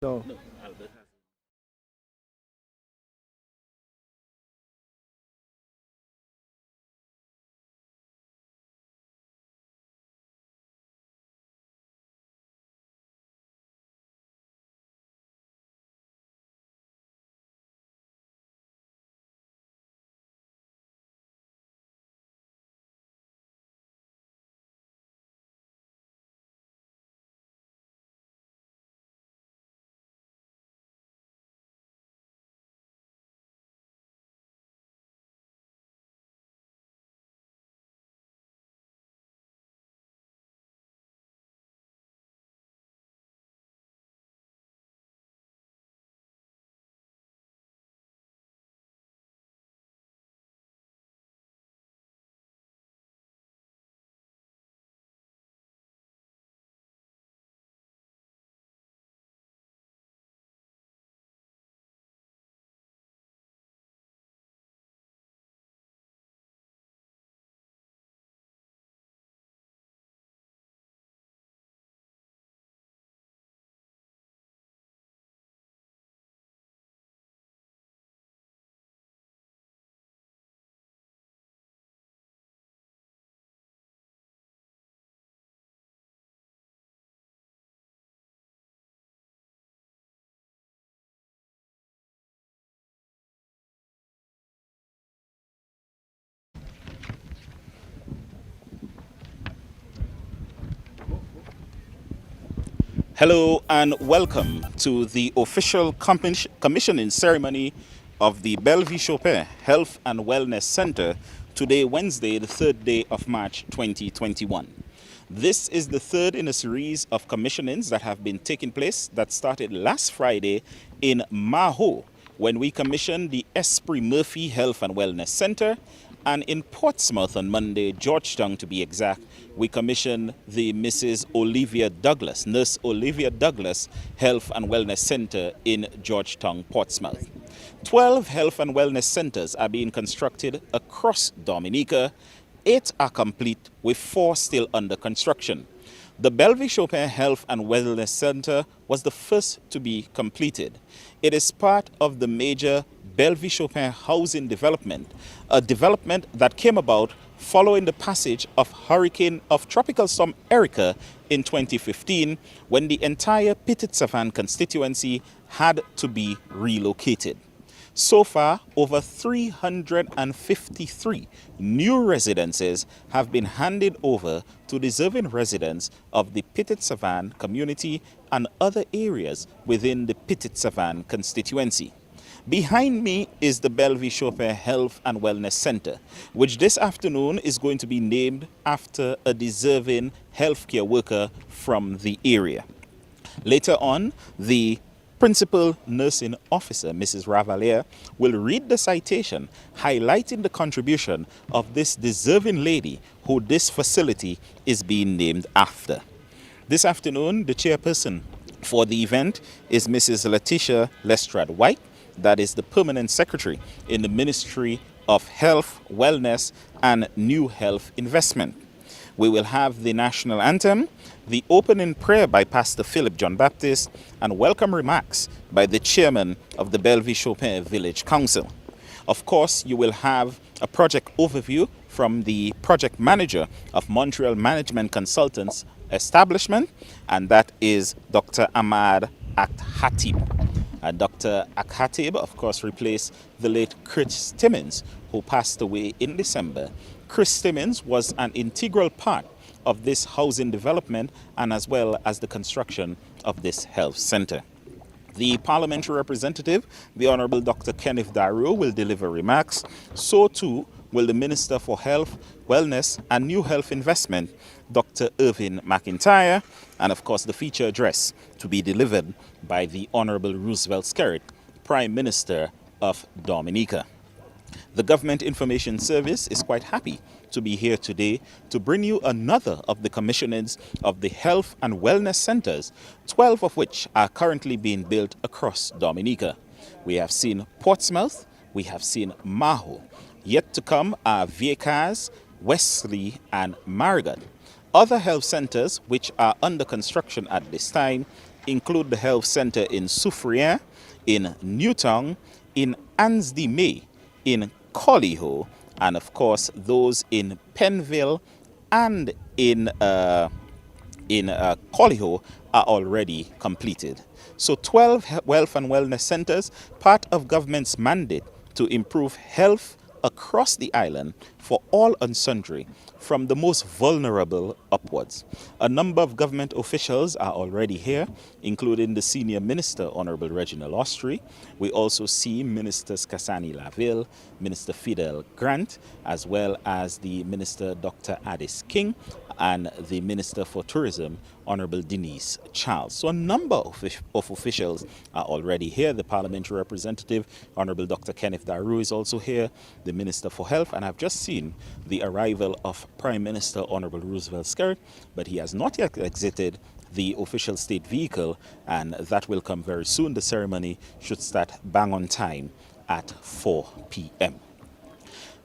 So, Hello and welcome to the official commissioning ceremony of the Bellevue Chopin Health and Wellness Center today, Wednesday, the 3rd day of March 2021. This is the third in a series of commissionings that have been taking place that started last Friday in Maho when we commissioned the Esprit Murphy Health and Wellness Center, and in Portsmouth on Monday, Georgetown to be exact, we commissioned the Mrs. Olivia Douglas, Nurse Olivia Douglas Health and Wellness Center in Georgetown, Portsmouth. 12 health and wellness centers are being constructed across Dominica. 8 are complete, with 4 still under construction. The Bellevue Chopin Health and Wellness Center was the first to be completed. It is part of the major Bellevue Chopin housing development, a development that came about following the passage of Tropical Storm Erica in 2015, when the entire Petite Savanne constituency had to be relocated. So far, over 353 new residences have been handed over to deserving residents of the Petite Savanne community and other areas within the Petite Savanne constituency. Behind me is the Bellevue Chopin Health and Wellness Center, which this afternoon is going to be named after a deserving healthcare worker from the area. Later on, the Principal Nursing Officer, Mrs. Ravalier, will read the citation highlighting the contribution of this deserving lady who this facility is being named after. This afternoon, the chairperson for the event is Mrs. Letitia Lestrade White, that is the permanent secretary in the Ministry of Health, Wellness, and New Health Investment. We will have the national anthem, the opening prayer by Pastor Philip John Baptist, and welcome remarks by the chairman of the Bellevue Chopin Village Council. Of course, you will have a project overview from the project manager of Montreal Management Consultants Establishment, and that is Dr. Ahmad Akthatib. Dr. Akthatib, of course, replaced the late Chris Timmins, who passed away in December. Chris Timmins was an integral part of this housing development and as well as the construction of this health center. The parliamentary representative, the Honorable Dr. Kenneth Daru, will deliver remarks. So too will the Minister for Health, Wellness and New Health Investment, Dr. Irvin McIntyre, and of course the feature address to be delivered by the Honorable Roosevelt Skerrit, Prime Minister of Dominica. The Government Information Service is quite happy to be here today to bring you another of the commissionings of the health and wellness centers, 12 of which are currently being built across Dominica. We have seen Portsmouth, we have seen Maho. Yet to come are Viecas, Wesley, and Marigot. Other health centers which are under construction at this time include the health center in Soufriere, in Newtown, in Ansdy-May, in Collyho, and of course those in Penville and in Collyho are already completed. So 12 health and wellness centers, part of government's mandate to improve health across the island for all and sundry, from the most vulnerable upwards. A number of government officials are already here, including the Senior Minister, Honorable Reginald Austrie. We also see Ministers Kasani Laville, Minister Fidel Grant, as well as the Minister Dr. Addis King, and the Minister for Tourism, Honorable Denise Charles. So a number of officials are already here. The Parliamentary Representative, Honorable Dr. Kenneth Daru, is also here, the Minister for Health, and I've just seen the arrival of Prime Minister Honorable Roosevelt Skerrit, but he has not yet exited the official state vehicle, and that will come very soon. The ceremony should start bang on time at 4 p.m.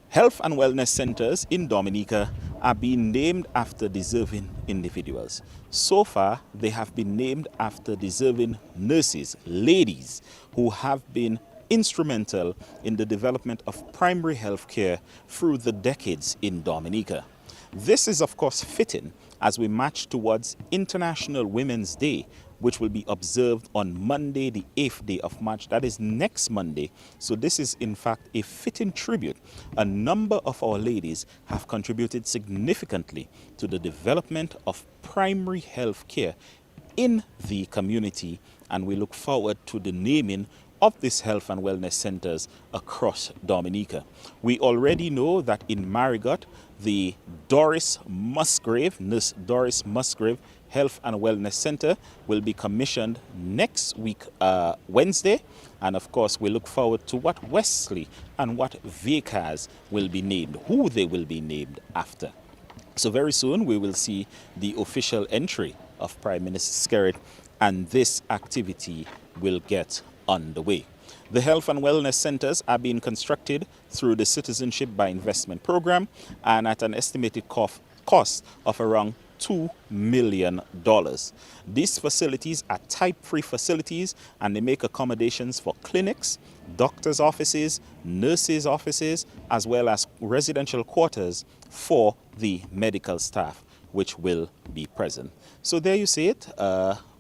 Health and wellness centers in Dominica are being named after deserving individuals. So far, they have been named after deserving nurses, ladies, who have been instrumental in the development of primary health care through the decades in Dominica. This is, of course, fitting as we march towards International Women's Day, which will be observed on Monday, the 8th day of March. That is next Monday. So this is, in fact, a fitting tribute. A number of our ladies have contributed significantly to the development of primary health care in the community, and we look forward to the naming of these health and wellness centers across Dominica. We already know that in Marigot, the Nurse Doris Musgrave Health and Wellness Center will be commissioned next week, Wednesday. And of course, we look forward to what Wesley and what Vickers will be named, who they will be named after. So very soon we will see the official entry of Prime Minister Skerrit, and this activity will get underway. The health and wellness centers are being constructed through the Citizenship by Investment program and at an estimated cost of around $2 million. These facilities are type-free facilities, and they make accommodations for clinics, doctors' offices, nurses' offices, as well as residential quarters for the medical staff, which will be present. So there you see it.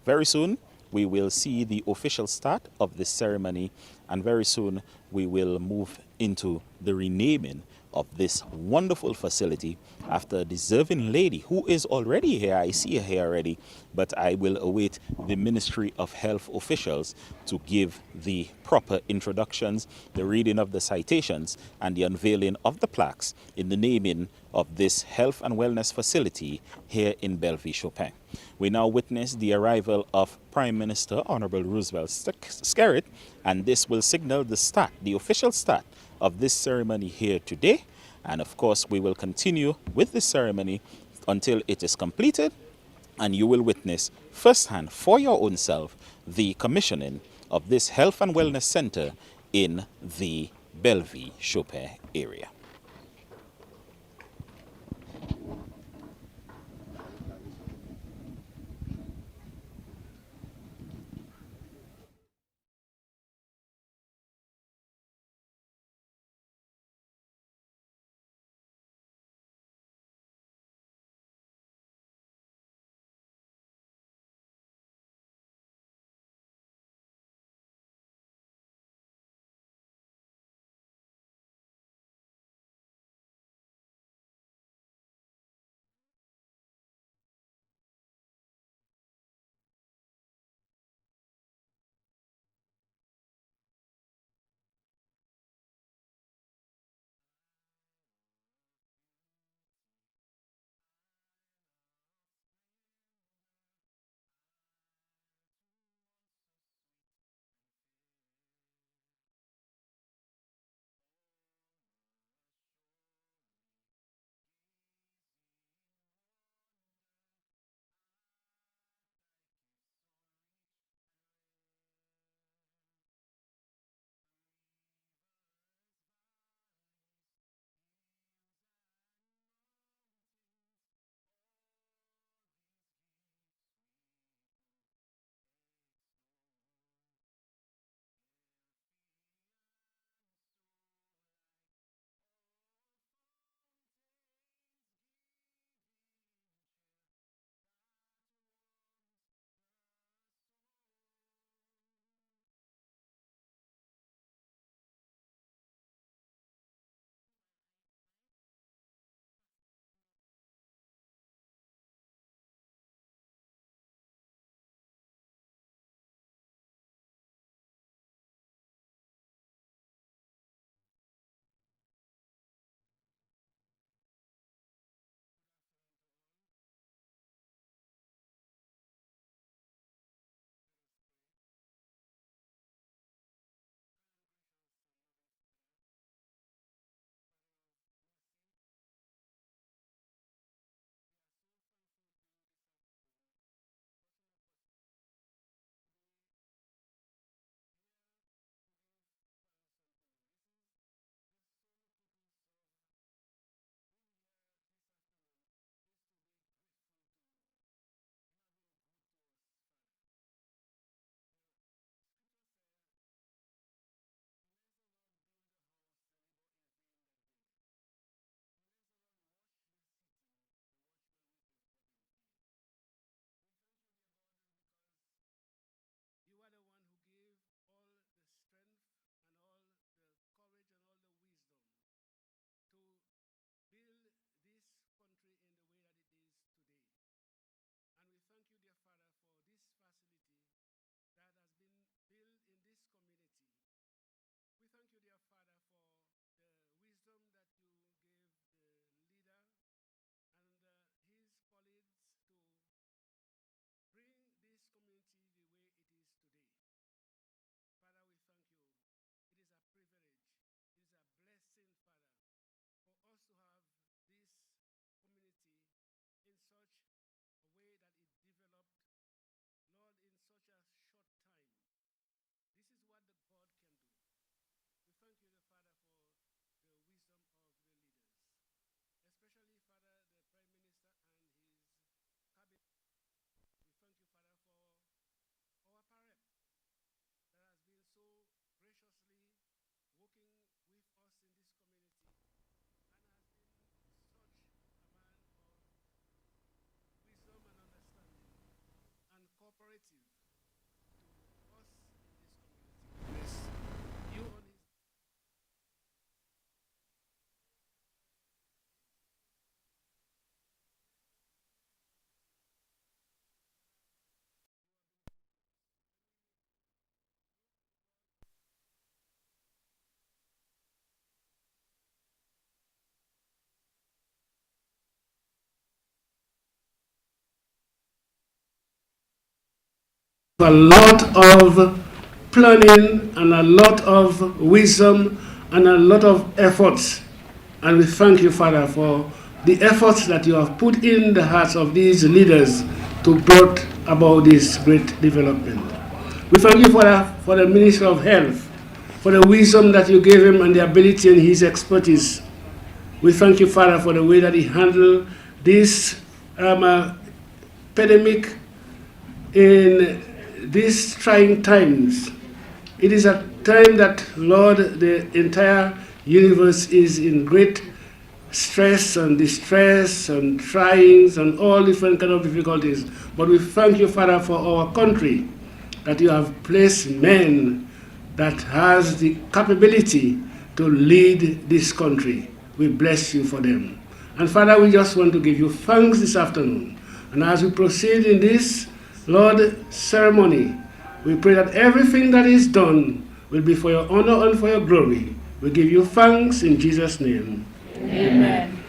Very soon we will see the official start of this ceremony, and very soon we will move into the renaming of this wonderful facility after a deserving lady who is already here. I see her here already, but I will await the Ministry of Health officials to give the proper introductions, the reading of the citations, and the unveiling of the plaques in the naming of this health and wellness facility here in Bellevue, Chopin. We now witness the arrival of Prime Minister Honorable Roosevelt Skerrit, and this will signal the start, the official start of this ceremony here today. And of course, we will continue with this ceremony until it is completed, and you will witness firsthand for your own self the commissioning of this health and wellness center in the Bellevue Chopin area. A lot of planning and a lot of wisdom and a lot of efforts. And we thank you, Father, for the efforts that you have put in the hearts of these leaders to brought about this great development. We thank you, Father, for the Minister of Health, for the wisdom that you gave him and the ability and his expertise. We thank you, Father, for the way that he handled this epidemic in these trying times. It is a time that, Lord, the entire universe is in great stress and distress and tryings and all different kind of difficulties. But we thank you, Father, for our country, that you have placed men that has the capability to lead this country. We bless you for them. And Father, we just want to give you thanks this afternoon. And as we proceed in this, Lord, ceremony, we pray that everything that is done will be for your honor and for your glory. We give you thanks in Jesus' name. Amen.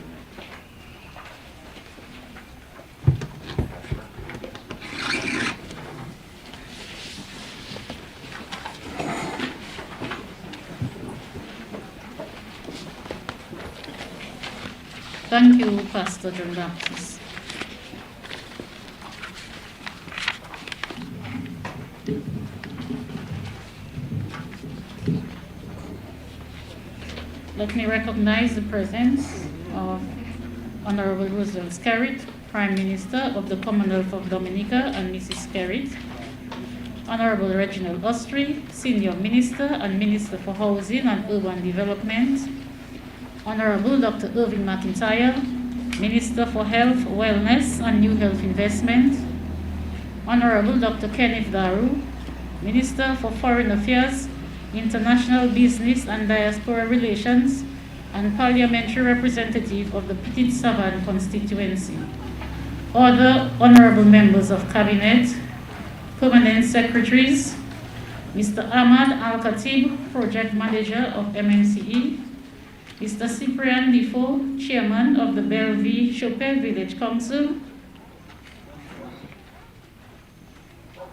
Thank you, Pastor John Baptist. Let me recognize the presence of Honorable Roosevelt Skerrit, Prime Minister of the Commonwealth of Dominica, and Mrs. Skerrit, Honorable Reginald Ostry, Senior Minister and Minister for Housing and Urban Development, Honorable Dr. Irving McIntyre, Minister for Health, Wellness and New Health Investment, Honorable Dr. Kenneth Daru, Minister for Foreign Affairs, International Business and Diaspora Relations, and Parliamentary Representative of the Petit-Savane constituency. Other honorable members of Cabinet, Permanent Secretaries, Mr. Ahmad Al-Khatib, Project Manager of MMCE, Mr. Cyprian Defoe, Chairman of the Bellevue Chopin Village Council,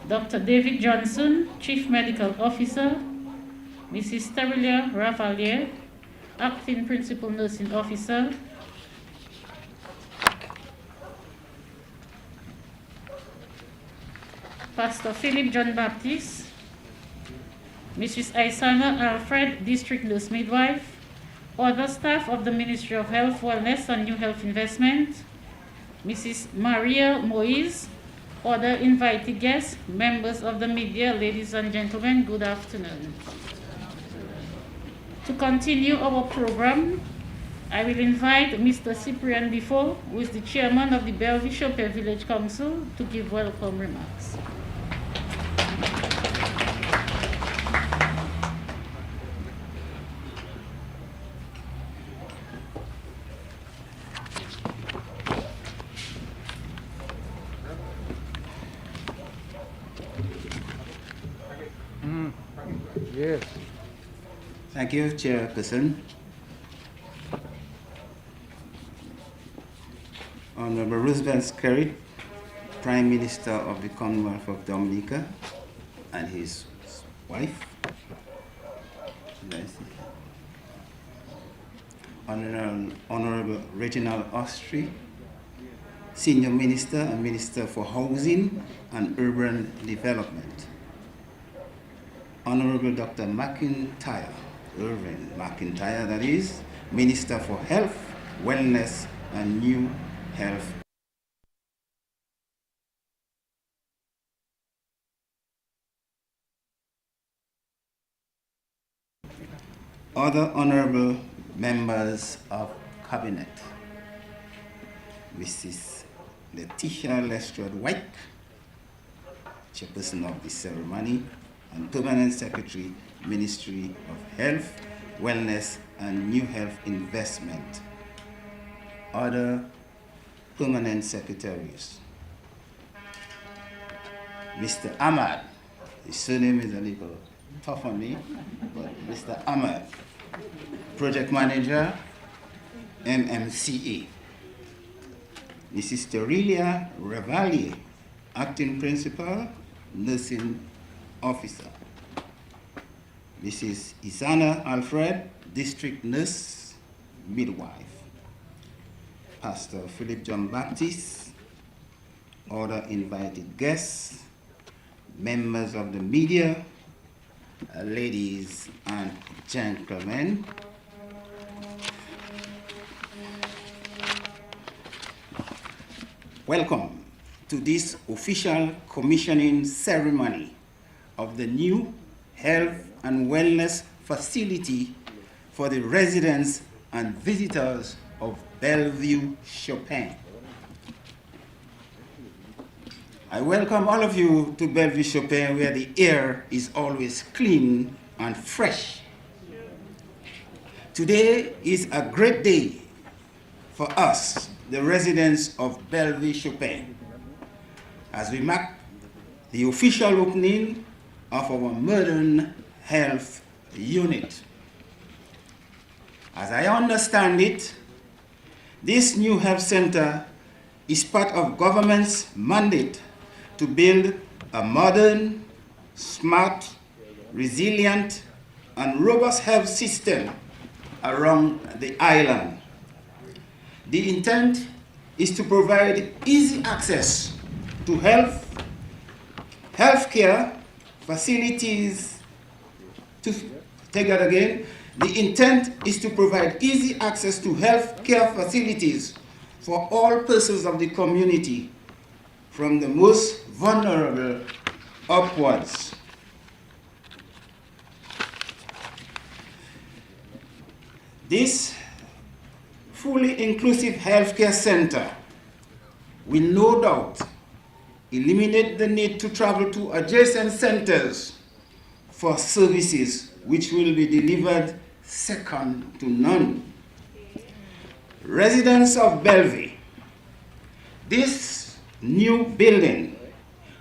Dr. David Johnson, Chief Medical Officer, Mrs. Sterilia Ravalier, Acting Principal Nursing Officer, Pastor Philip John Baptist, Mrs. Isana Alfred, District Nurse Midwife, other staff of the Ministry of Health, Wellness and New Health Investment, Mrs. Maria Moise, other invited guests, members of the media, ladies and gentlemen, good afternoon. To continue our program, I will invite Mr. Cyprian Defoe, who is the chairman of the Bellevue Chopin Village Council, to give welcome remarks. Yes. Thank you, Chairperson. Honorable Roosevelt Skerrit, Prime Minister of the Commonwealth of Dominica, and his wife. Honorable Reginald Ostry, Senior Minister and Minister for Housing and Urban Development. Honorable Dr. McIntyre, Irving McIntyre, that is, Minister for Health, Wellness and New Health. Other honorable members of Cabinet, Mrs. Letitia Lestrade White, Chairperson of the ceremony, and Permanent Secretary, Ministry of Health, Wellness and New Health Investment. Other Permanent Secretaries, Mr. Ahmad, his surname is a little tough on me, but Mr. Ahmad, Project Manager, MMCE. Mrs. Sterilia Ravalier, Acting Principal, nursing officer. Mrs. Isana Alfred, district nurse, midwife. Pastor Philip John Baptist, other invited guests, members of the media, ladies and gentlemen. Welcome to this official commissioning ceremony of the new health and wellness facility for the residents and visitors of Bellevue, Chopin. I welcome all of you to Bellevue, Chopin, where the air is always clean and fresh. Today is a great day for us, the residents of Bellevue, Chopin, as we mark the official opening of our modern health unit. As I understand it, this new health center is part of government's mandate to build a modern, smart, resilient, and robust health system around the island. The intent is to provide easy access to healthcare facilities. The intent is to provide easy access to healthcare facilities for all persons of the community, from the most vulnerable upwards. This fully inclusive healthcare center will no doubt eliminate the need to travel to adjacent centers for services which will be delivered second to none. Residents of Bellevue, this new building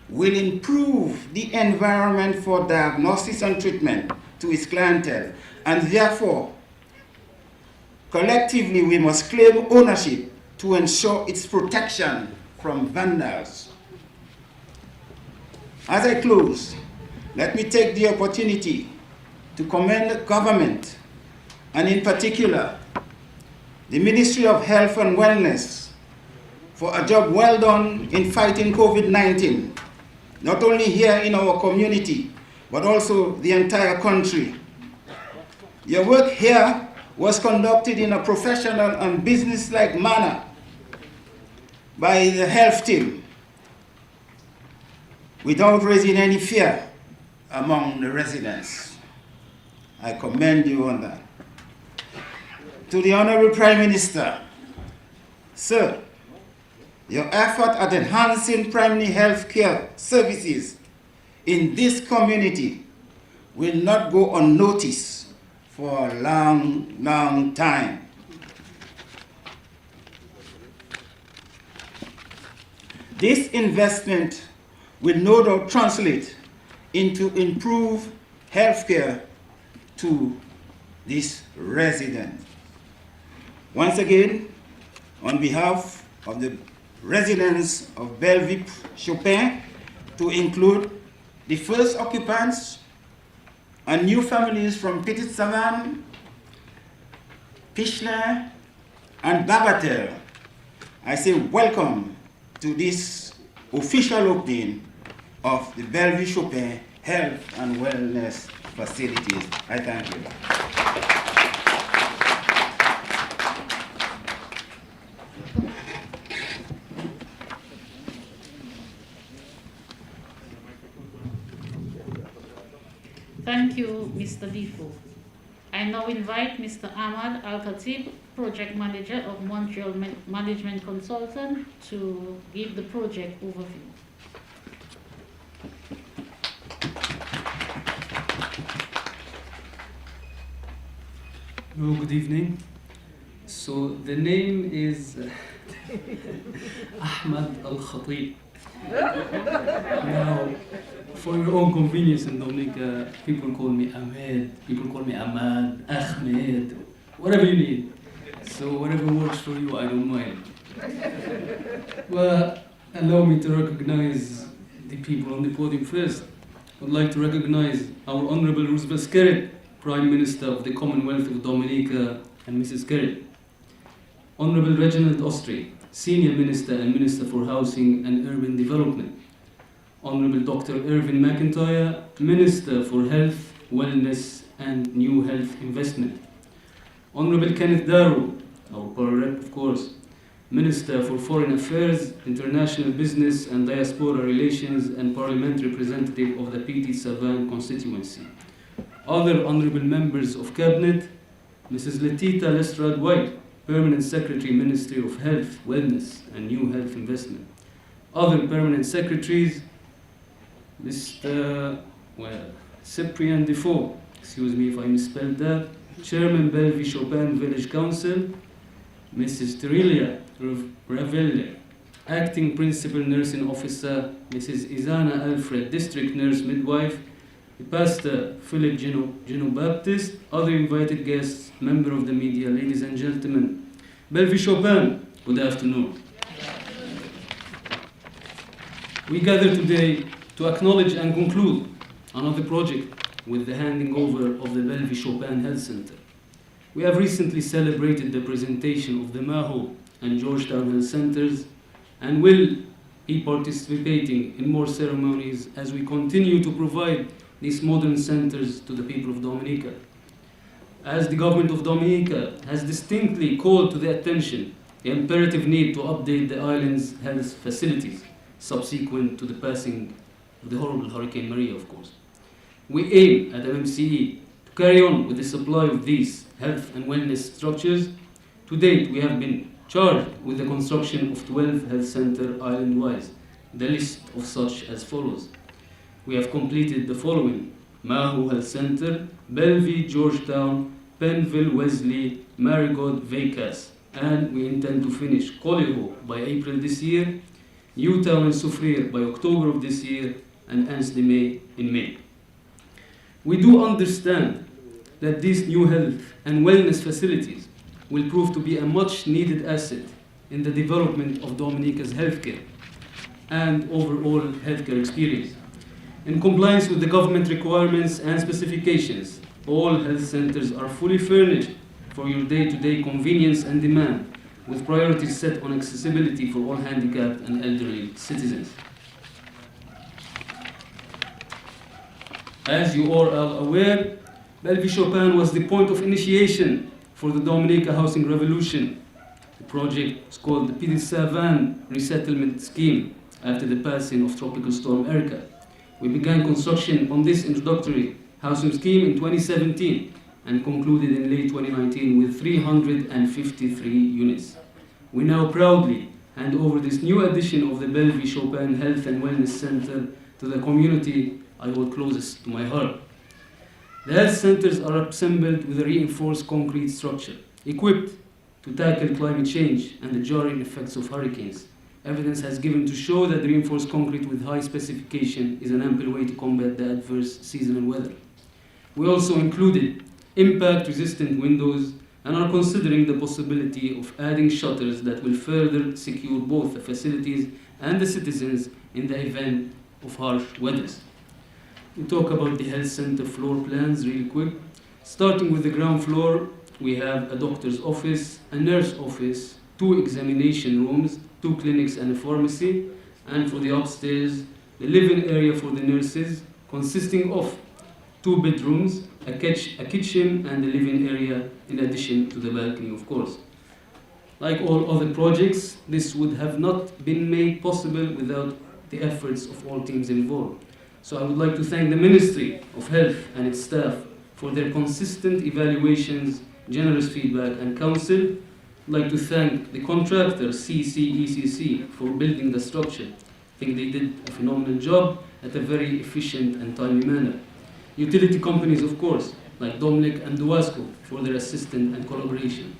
will improve the environment for diagnosis and treatment to its clientele, and therefore, collectively we must claim ownership to ensure its protection from vandals. As I close, let me take the opportunity to commend the government, and in particular, the Ministry of Health and Wellness, for a job well done in fighting COVID-19, not only here in our community, but also the entire country. Your work here was conducted in a professional and business-like manner by the health team, without raising any fear among the residents. I commend you on that. To the Honorable Prime Minister, sir, your effort at enhancing primary health care services in this community will not go unnoticed for a long, long time. This investment will no doubt translate into improved healthcare to this resident. Once again, on behalf of the residents of Bellevue, Chopin, to include the first occupants and new families from Petite Savane, Pichelin, and Bagatelle, I say welcome to this official opening of the Bellevue Chopin Health and Wellness Facilities. I thank you. Thank you, Mr. Defoe. I now invite Mr. Ahmad Al-Khatib, Project Manager of Montreal Management Consultant, to give the project overview. Hello, good evening. So the name is Ahmad Al-Khatib. Now, for your own convenience in Dominica, people call me Ahmed, people call me Ahmad, Ahmed, whatever you need. So whatever works for you, I don't mind. Well, allow me to recognize the people on the podium first. I'd like to recognize our Honorable Roosevelt Skerrit, Prime Minister of the Commonwealth of Dominica, and Mrs. Skerrit. Honorable Reginald Ostry, Senior Minister and Minister for Housing and Urban Development. Honorable Dr. Irvin McIntyre, Minister for Health, Wellness and New Health Investment. Honorable Kenneth Darrow, our Power Rep of course, Minister for Foreign Affairs, International Business and Diaspora Relations and Parliamentary Representative of the Petite-Savane constituency. Other honorable members of Cabinet, Mrs. Letita Lestrade White, Permanent Secretary, Ministry of Health, Wellness and New Health Investment. Other permanent secretaries, Mr. Cyprian Defoe, excuse me if I misspelled that, Chairman Bellevue Chopin Village Council, Mrs. Terilia Ravelle, Acting Principal Nursing Officer, Mrs. Izana Alfred, District Nurse Midwife, Pastor Philip Gino Baptist, other invited guests, member of the media, ladies and gentlemen. Bellevue Chopin, good afternoon. We gather today to acknowledge and conclude another project with the handing over of the Bellevue Chopin Health Center. We have recently celebrated the presentation of the Maho and Georgetown Health Centers and will be participating in more ceremonies as we continue to provide these modern centers to the people of Dominica. As the government of Dominica has distinctly called to the attention the imperative need to update the island's health facilities subsequent to the passing of the horrible Hurricane Maria, of course. We aim at MMCE to carry on with the supply of these health and wellness structures. To date, we have been charged with the construction of 12 health centers island-wise. The list of such as follows. We have completed the following: Maho Health Center, Bellevue, Georgetown, Penville, Wesley, Marigot, Vegas, and we intend to finish Coliho by April this year, Newtown and Soufriere by October of this year, and Anse-de-May in May. We do understand that these new health and wellness facilities will prove to be a much needed asset in the development of Dominica's healthcare and overall healthcare experience. In compliance with the government requirements and specifications, all health centers are fully furnished for your day-to-day convenience and demand, with priorities set on accessibility for all handicapped and elderly citizens. As you all are aware, Bellevue Chopin was the point of initiation for the Dominica Housing Revolution. The project is called the Petite-Savane Resettlement Scheme after the passing of Tropical Storm Erica. We began construction on this introductory housing scheme in 2017 and concluded in late 2019 with 353 units. We now proudly hand over this new edition of the Bellevue Chopin Health and Wellness Center to the community I hold closest to my heart. The health centers are assembled with a reinforced concrete structure, equipped to tackle climate change and the jarring effects of hurricanes. Evidence has given to show that reinforced concrete with high specification is an ample way to combat the adverse seasonal weather. We also included impact-resistant windows and are considering the possibility of adding shutters that will further secure both the facilities and the citizens in the event of harsh weathers. We talk about the health center floor plans real quick. Starting with the ground floor, we have a doctor's office, a nurse office, 2 examination rooms, 2 clinics and a pharmacy, and for the upstairs, the living area for the nurses, consisting of 2 bedrooms, a kitchen and a living area, in addition to the balcony, of course. Like all other projects, this would have not been made possible without the efforts of all teams involved. So I would like to thank the Ministry of Health and its staff for their consistent evaluations, generous feedback and counsel. I'd like to thank the contractor, CCECC, for building the structure. I think they did a phenomenal job at a very efficient and timely manner. Utility companies, of course, like Dominic and Duasco, for their assistance and collaboration.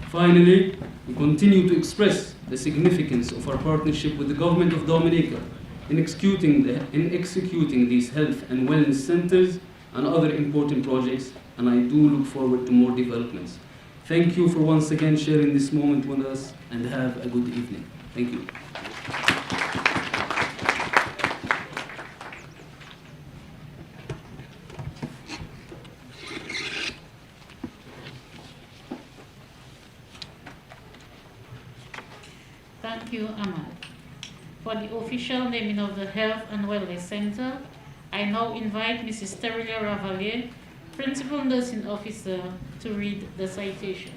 Finally, we continue to express the significance of our partnership with the government of Dominica in executing these health and wellness centers and other important projects, and I do look forward to more developments. Thank you for once again sharing this moment with us, and have a good evening. Thank you. Thank you, Ahmad. For the official naming of the Health and Wellness Center, I now invite Mrs. Sterilia Ravalier, Principal Nursing Officer, to read the citation.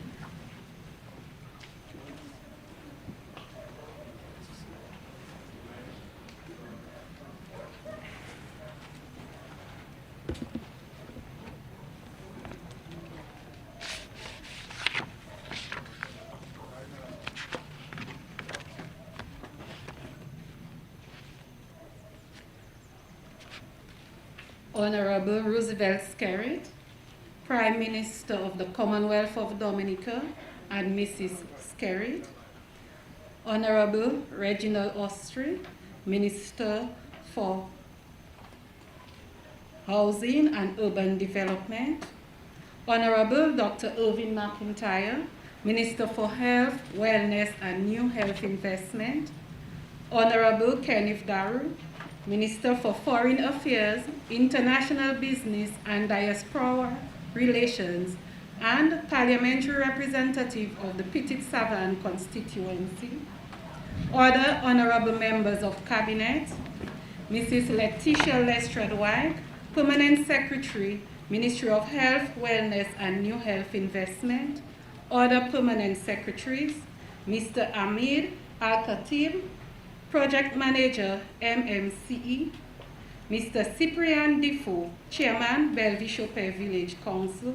Honorable Roosevelt Skerritt, Prime Minister of the Commonwealth of Dominica, and Mrs. Skerritt. Honorable Reginald Ostry, Minister for Housing and Urban Development. Honorable Dr. Irving McIntyre, Minister for Health, Wellness and New Health Investment. Honorable Kenneth Daru, Minister for Foreign Affairs, International Business and Diaspora Relations, and Parliamentary Representative of the Petite-Savane constituency. Other honorable members of Cabinet, Mrs. Letitia Lestrade-White, Permanent Secretary, Ministry of Health, Wellness and New Health Investment. Other permanent secretaries, Mr. Amid Al-Khatib, Project Manager, MMCE, Mr. Cyprian Defoe, Chairman, Bellevue Village Council,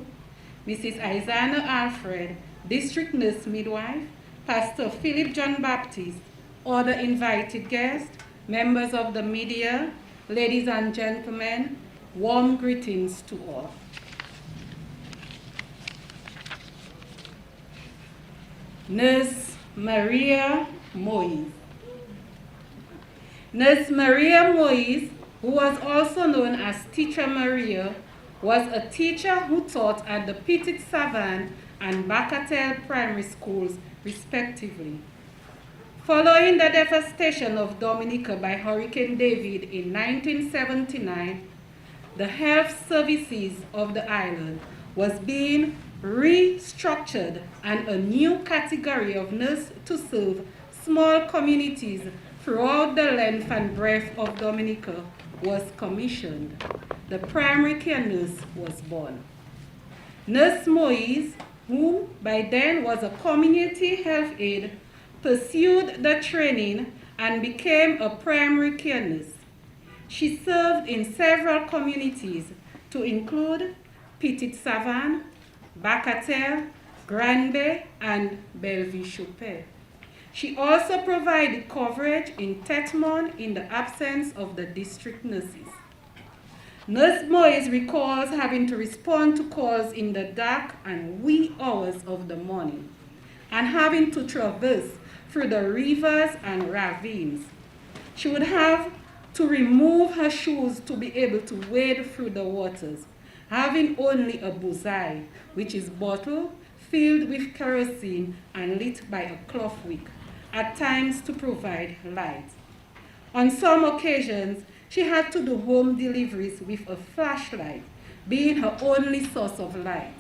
Mrs. Isana Alfred, District Nurse Midwife, Pastor Philip John Baptist, other invited guests, members of the media, ladies and gentlemen, warm greetings to all. Nurse Maria Moise. Nurse Maria Moise, who was also known as Teacher Maria, was a teacher who taught at the Petite-Savane and Bacatel primary schools, respectively. Following the devastation of Dominica by Hurricane David in 1979, the health services of the island was being restructured and a new category of nurse to serve small communities throughout the length and breadth of Dominica was commissioned. The primary care nurse was born. Nurse Moise, who by then was a community health aide, pursued the training and became a primary care nurse. She served in several communities to include Petite-Savane, Bacatel, Granby, and Bellevue. She also provided coverage in Tetmon in the absence of the district nurses. Nurse Moise recalls having to respond to calls in the dark and wee hours of the morning and having to traverse through the rivers and ravines. She would have to remove her shoes to be able to wade through the waters, having only a bullseye, which is bottle filled with kerosene and lit by a cloth wick, at times to provide light. On some occasions, she had to do home deliveries with a flashlight, being her only source of light.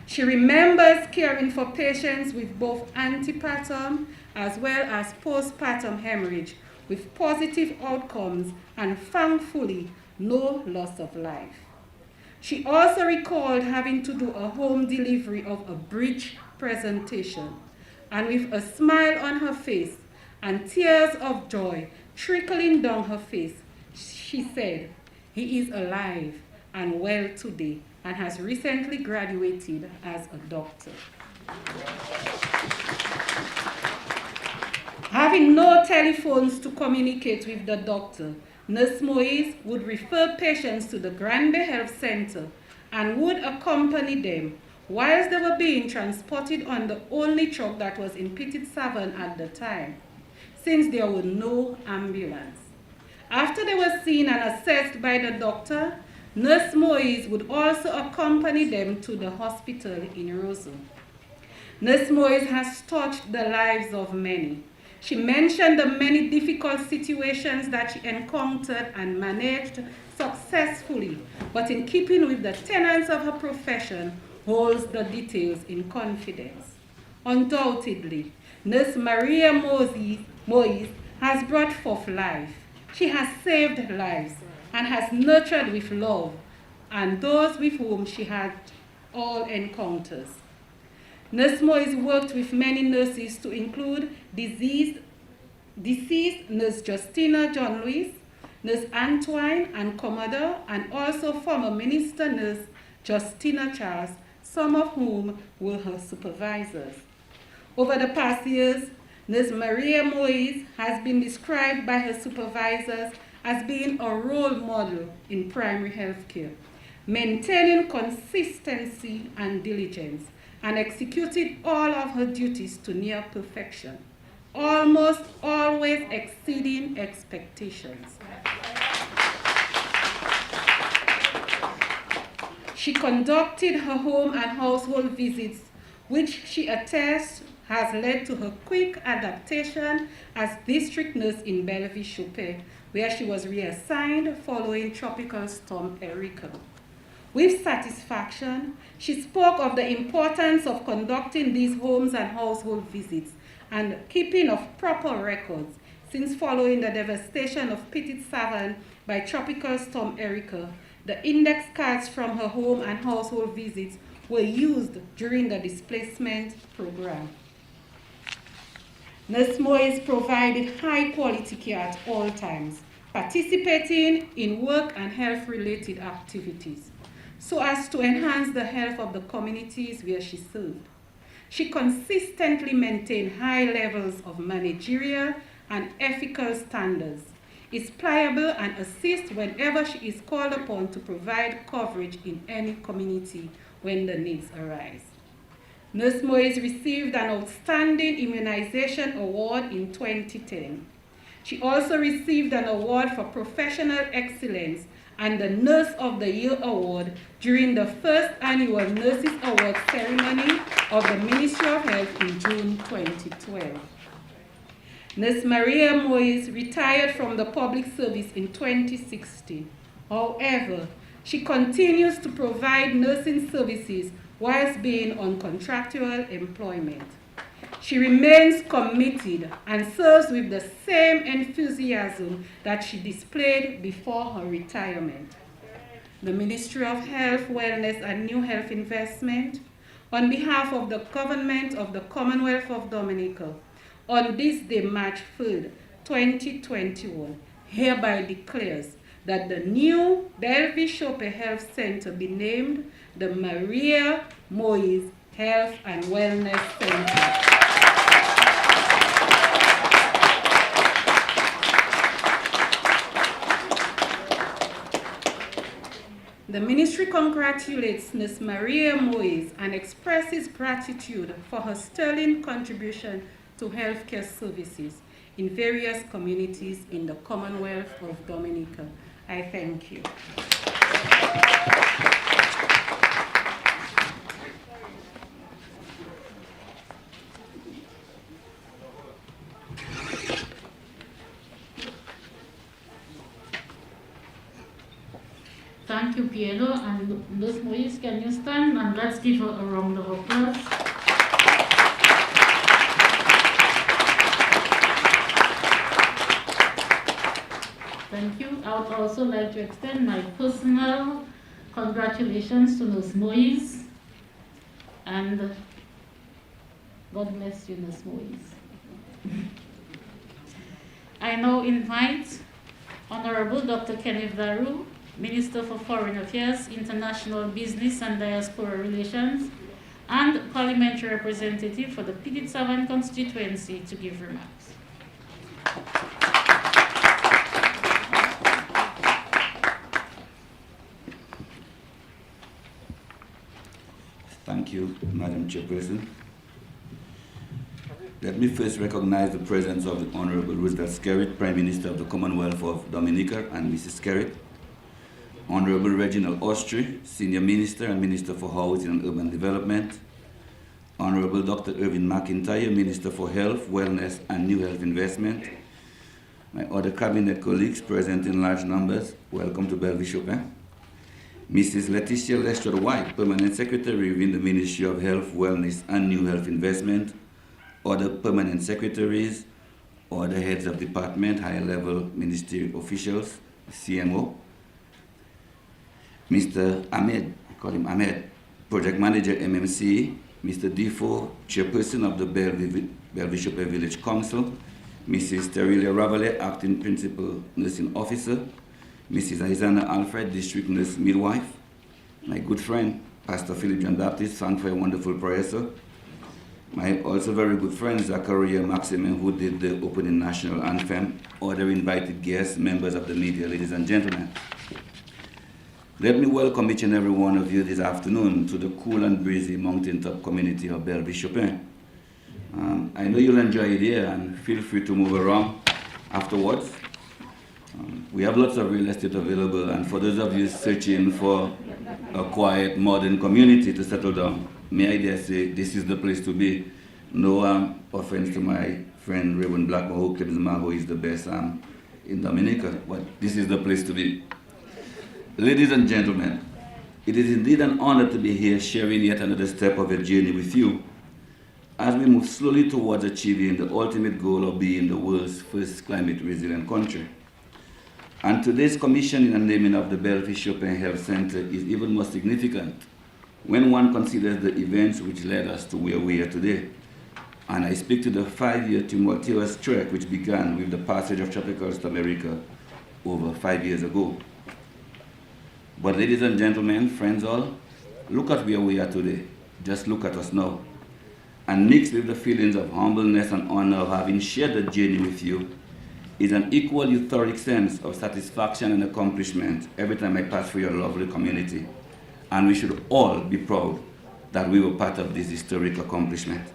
She remembers caring for patients with both antepartum as well as postpartum hemorrhage with positive outcomes and thankfully no loss of life. She also recalled having to do a home delivery of a bridge presentation, and with a smile on her face and tears of joy trickling down her face, she said, "He is alive and well today and has recently graduated as a doctor." Having no telephones to communicate with the doctor, Nurse Moise would refer patients to the Granby Health Center and would accompany them whilst they were being transported on the only truck that was in Petite-Savane at the time, since there were no ambulance. After they were seen and assessed by the doctor, Nurse Moise would also accompany them to the hospital in Roseau. Nurse Moise has touched the lives of many. She mentioned the many difficult situations that she encountered and managed successfully, but in keeping with the tenets of her profession, holds the details in confidence. Undoubtedly, Nurse Maria Moise has brought forth life. She has saved lives and has nurtured with love and those with whom she had all encounters. Nurse Moise worked with many nurses to include deceased Nurse Justina John Lewis, Nurse Antoine and Commodore, and also former Minister Nurse Justina Charles, some of whom were her supervisors. Over the past years, Nurse Maria Moise has been described by her supervisors as being a role model in primary health care, maintaining consistency and diligence, and executed all of her duties to near perfection, almost always exceeding expectations. She conducted her home and household visits, which she attests has led to her quick adaptation as district nurse in Bellevue, where she was reassigned following Tropical Storm Erika. With satisfaction, she spoke of the importance of conducting these homes and household visits and keeping of proper records, since following the devastation of Petit Savane by Tropical Storm Erika, the index cards from her home and household visits were used during the displacement program. Nurse Moise provided high-quality care at all times, participating in work and health-related activities, so as to enhance the health of the communities where she served. She consistently maintained high levels of managerial and ethical standards, is pliable and assists whenever she is called upon to provide coverage in any community when the needs arise. Nurse Moise received an Outstanding Immunization Award in 2010. She also received an award for professional excellence and the Nurse of the Year Award during the first annual Nurses Award ceremony of the Ministry of Health in June 2012. Nurse Maria Moise retired from the public service in 2016. However, she continues to provide nursing services whilst being on contractual employment. She remains committed and serves with the same enthusiasm that she displayed before her retirement. The Ministry of Health, Wellness and New Health Investment, on behalf of the Government of the Commonwealth of Dominica, on this day, March 3rd, 2021, hereby declares that the new Bellevue Health Center be named the Maria Moise Health and Wellness Center. The ministry congratulates Ms. Maria Moise and expresses gratitude for her sterling contribution to healthcare services in various communities in the Commonwealth of Dominica. I thank you. Thank you, Piero. And Ms. Moise, can you stand and let's give her a round of applause. Thank you. I would also like to extend my personal congratulations to Ms. Moise. And God bless you, Ms. Moise. I now invite Honorable Dr. Kenneth Daru, Minister for Foreign Affairs, International Business and Diaspora Relations, and Parliamentary Representative for the Petit Savane constituency to give remarks. Thank you, Madam Chairperson. Let me first recognize the presence of the Honorable Roosevelt Skerritt, Prime Minister of the Commonwealth of Dominica, and Mrs. Skerritt. Honorable Reginald Austrie, Senior Minister and Minister for Housing and Urban Development. Honorable Dr. Irvin McIntyre, Minister for Health, Wellness and New Health Investment. My other cabinet colleagues present in large numbers, welcome to Bellevue. Mrs. Leticia Lester White, Permanent Secretary within the Ministry of Health, Wellness and New Health Investment. other permanent secretaries, other heads of department, high-level ministerial officials, CMO, Mr. Ahmed, I call him Ahmed, project manager MMC, Mr. Defoe, chairperson of the Bellevue Chopin Village Council, Mrs. Terilia Ravale, acting principal nursing officer, Mrs. Aizana Alfred, district nurse midwife, my good friend, Pastor Philip John Baptist, thank for a wonderful prayer, sir. My also very good friend, Zachariah Maximin, who did the opening national anthem, other invited guests, members of the media, ladies and gentlemen. Let me welcome each and every one of you this afternoon to the cool and breezy mountaintop community of Bellevue Chopin. I know you'll enjoy it here, and feel free to move around afterwards. We have lots of real estate available, and for those of you searching for a quiet, modern community to settle down, may I dare say this is the place to be. No offense to my friend Reverend Blackmore, who claims Mango is the best in Dominica, but this is the place to be. Ladies and gentlemen, it is indeed an honor to be here sharing yet another step of a journey with you as we move slowly towards achieving the ultimate goal of being the world's first climate resilient country. And today's commissioning and naming of the Bellevue Chopin Health Center is even more significant when one considers the events which led us to where we are today. And I speak to the 5-year tumultuous trek which began with the passage of tropical storm America over 5 years ago. But ladies and gentlemen, friends all, look at where we are today. Just look at us now. And mixed with the feelings of humbleness and honor of having shared the journey with you is an equal euphoric sense of satisfaction and accomplishment every time I pass through your lovely community. And we should all be proud that we were part of this historic accomplishment.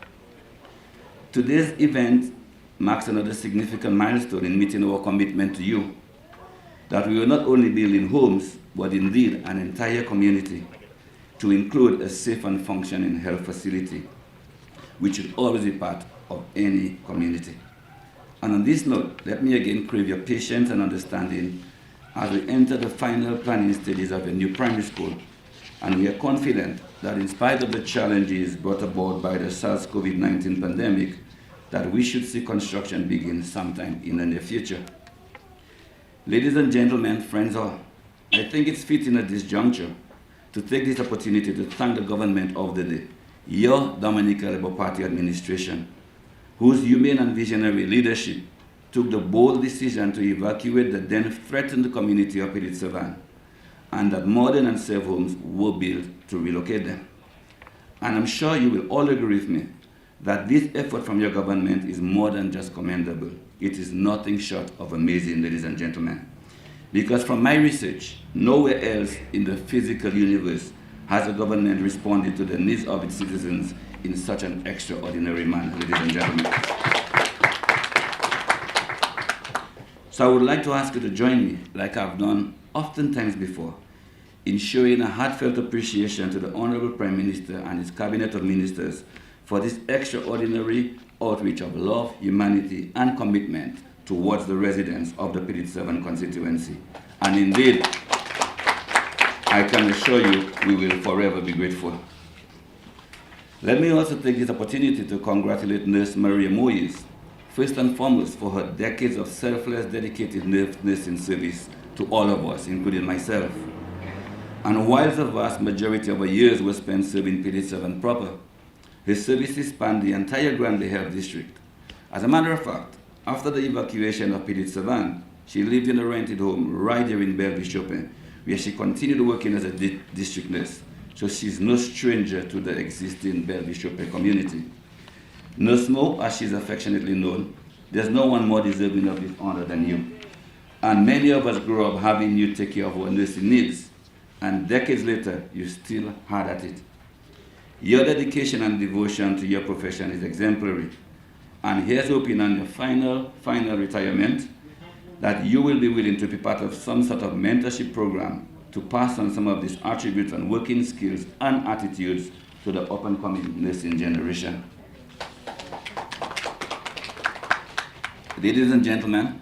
Today's event marks another significant milestone in meeting our commitment to you, that we will not only building homes, but indeed an entire community, to include a safe and functioning health facility, which should always be part of any community. And on this note, let me again crave your patience and understanding as we enter the final planning stages of a new primary school. And we are confident that in spite of the challenges brought about by the SARS-CoV-19 pandemic, that we should see construction begin sometime in the near future. Ladies and gentlemen, friends all, I think it's fitting at this juncture to take this opportunity to thank the government of the day, your Dominica Labour Party administration, whose humane and visionary leadership took the bold decision to evacuate the then threatened community of Petit Savan, and that modern and safe homes were built to relocate them. And I'm sure you will all agree with me that this effort from your government is more than just commendable. It is nothing short of amazing, ladies and gentlemen. Because from my research, nowhere else in the physical universe has a government responded to the needs of its citizens in such an extraordinary manner, ladies and gentlemen. So I would like to ask you to join me, like I've done oftentimes before, in showing a heartfelt appreciation to the Honorable Prime Minister and his Cabinet of Ministers for this extraordinary outreach of love, humanity, and commitment towards the residents of the Petit Savan constituency. And indeed, I can assure you we will forever be grateful. Let me also take this opportunity to congratulate Nurse Maria Moyes, first and foremost for her decades of selfless, dedicated nursing service to all of us, including myself. And while the vast majority of her years were spent serving Petit Savan proper, her services spanned the entire Granby Health District. As a matter of fact, after the evacuation of Petit Savan, she lived in a rented home right here in Bellevue Chopin, where she continued working as a district nurse. So she's no stranger to the existing Bellevue Chopin community. Nurse Mo, as she's affectionately known, there's no one more deserving of this honor than you. And many of us grew up having you take care of our nursing needs. And decades later, you're still hard at it. Your dedication and devotion to your profession is exemplary. And here's hoping on your final retirement that you will be willing to be part of some sort of mentorship program to pass on some of these attributes and working skills and attitudes to the up-and-coming nursing generation. Ladies and gentlemen,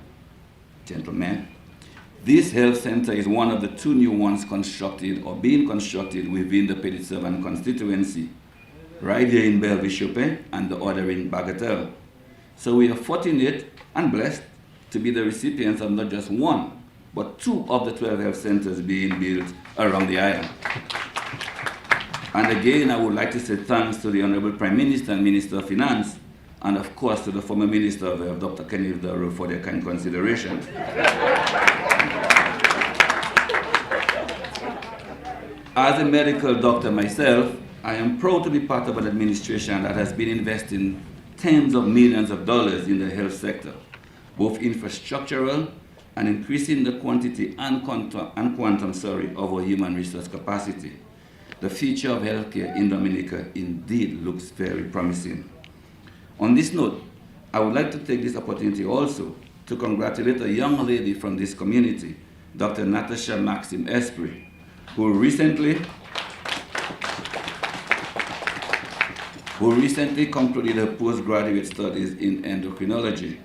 this health center is one of the 2 new ones constructed or being constructed within the Petit Savan constituency. right here in Bellevue and the other in Bagatelle. So we are fortunate and blessed to be the recipients of not just one, but 2 of the 12 health centers being built around the island. And again, I would like to say thanks to the Honorable Prime Minister and Minister of Finance, and of course to the former Minister of Health, Dr. Kenneth Darrow, for their kind consideration. As a medical doctor myself, I am proud to be part of an administration that has been investing tens of millions of dollars in the health sector, both infrastructural and increasing the quantity and quantum of our human resource capacity. The future of healthcare in Dominica indeed looks very promising. On this note, I would like to take this opportunity also to congratulate a young lady from this community, Dr. Natasha Maxim Esprit, who recently concluded her postgraduate studies in endocrinology.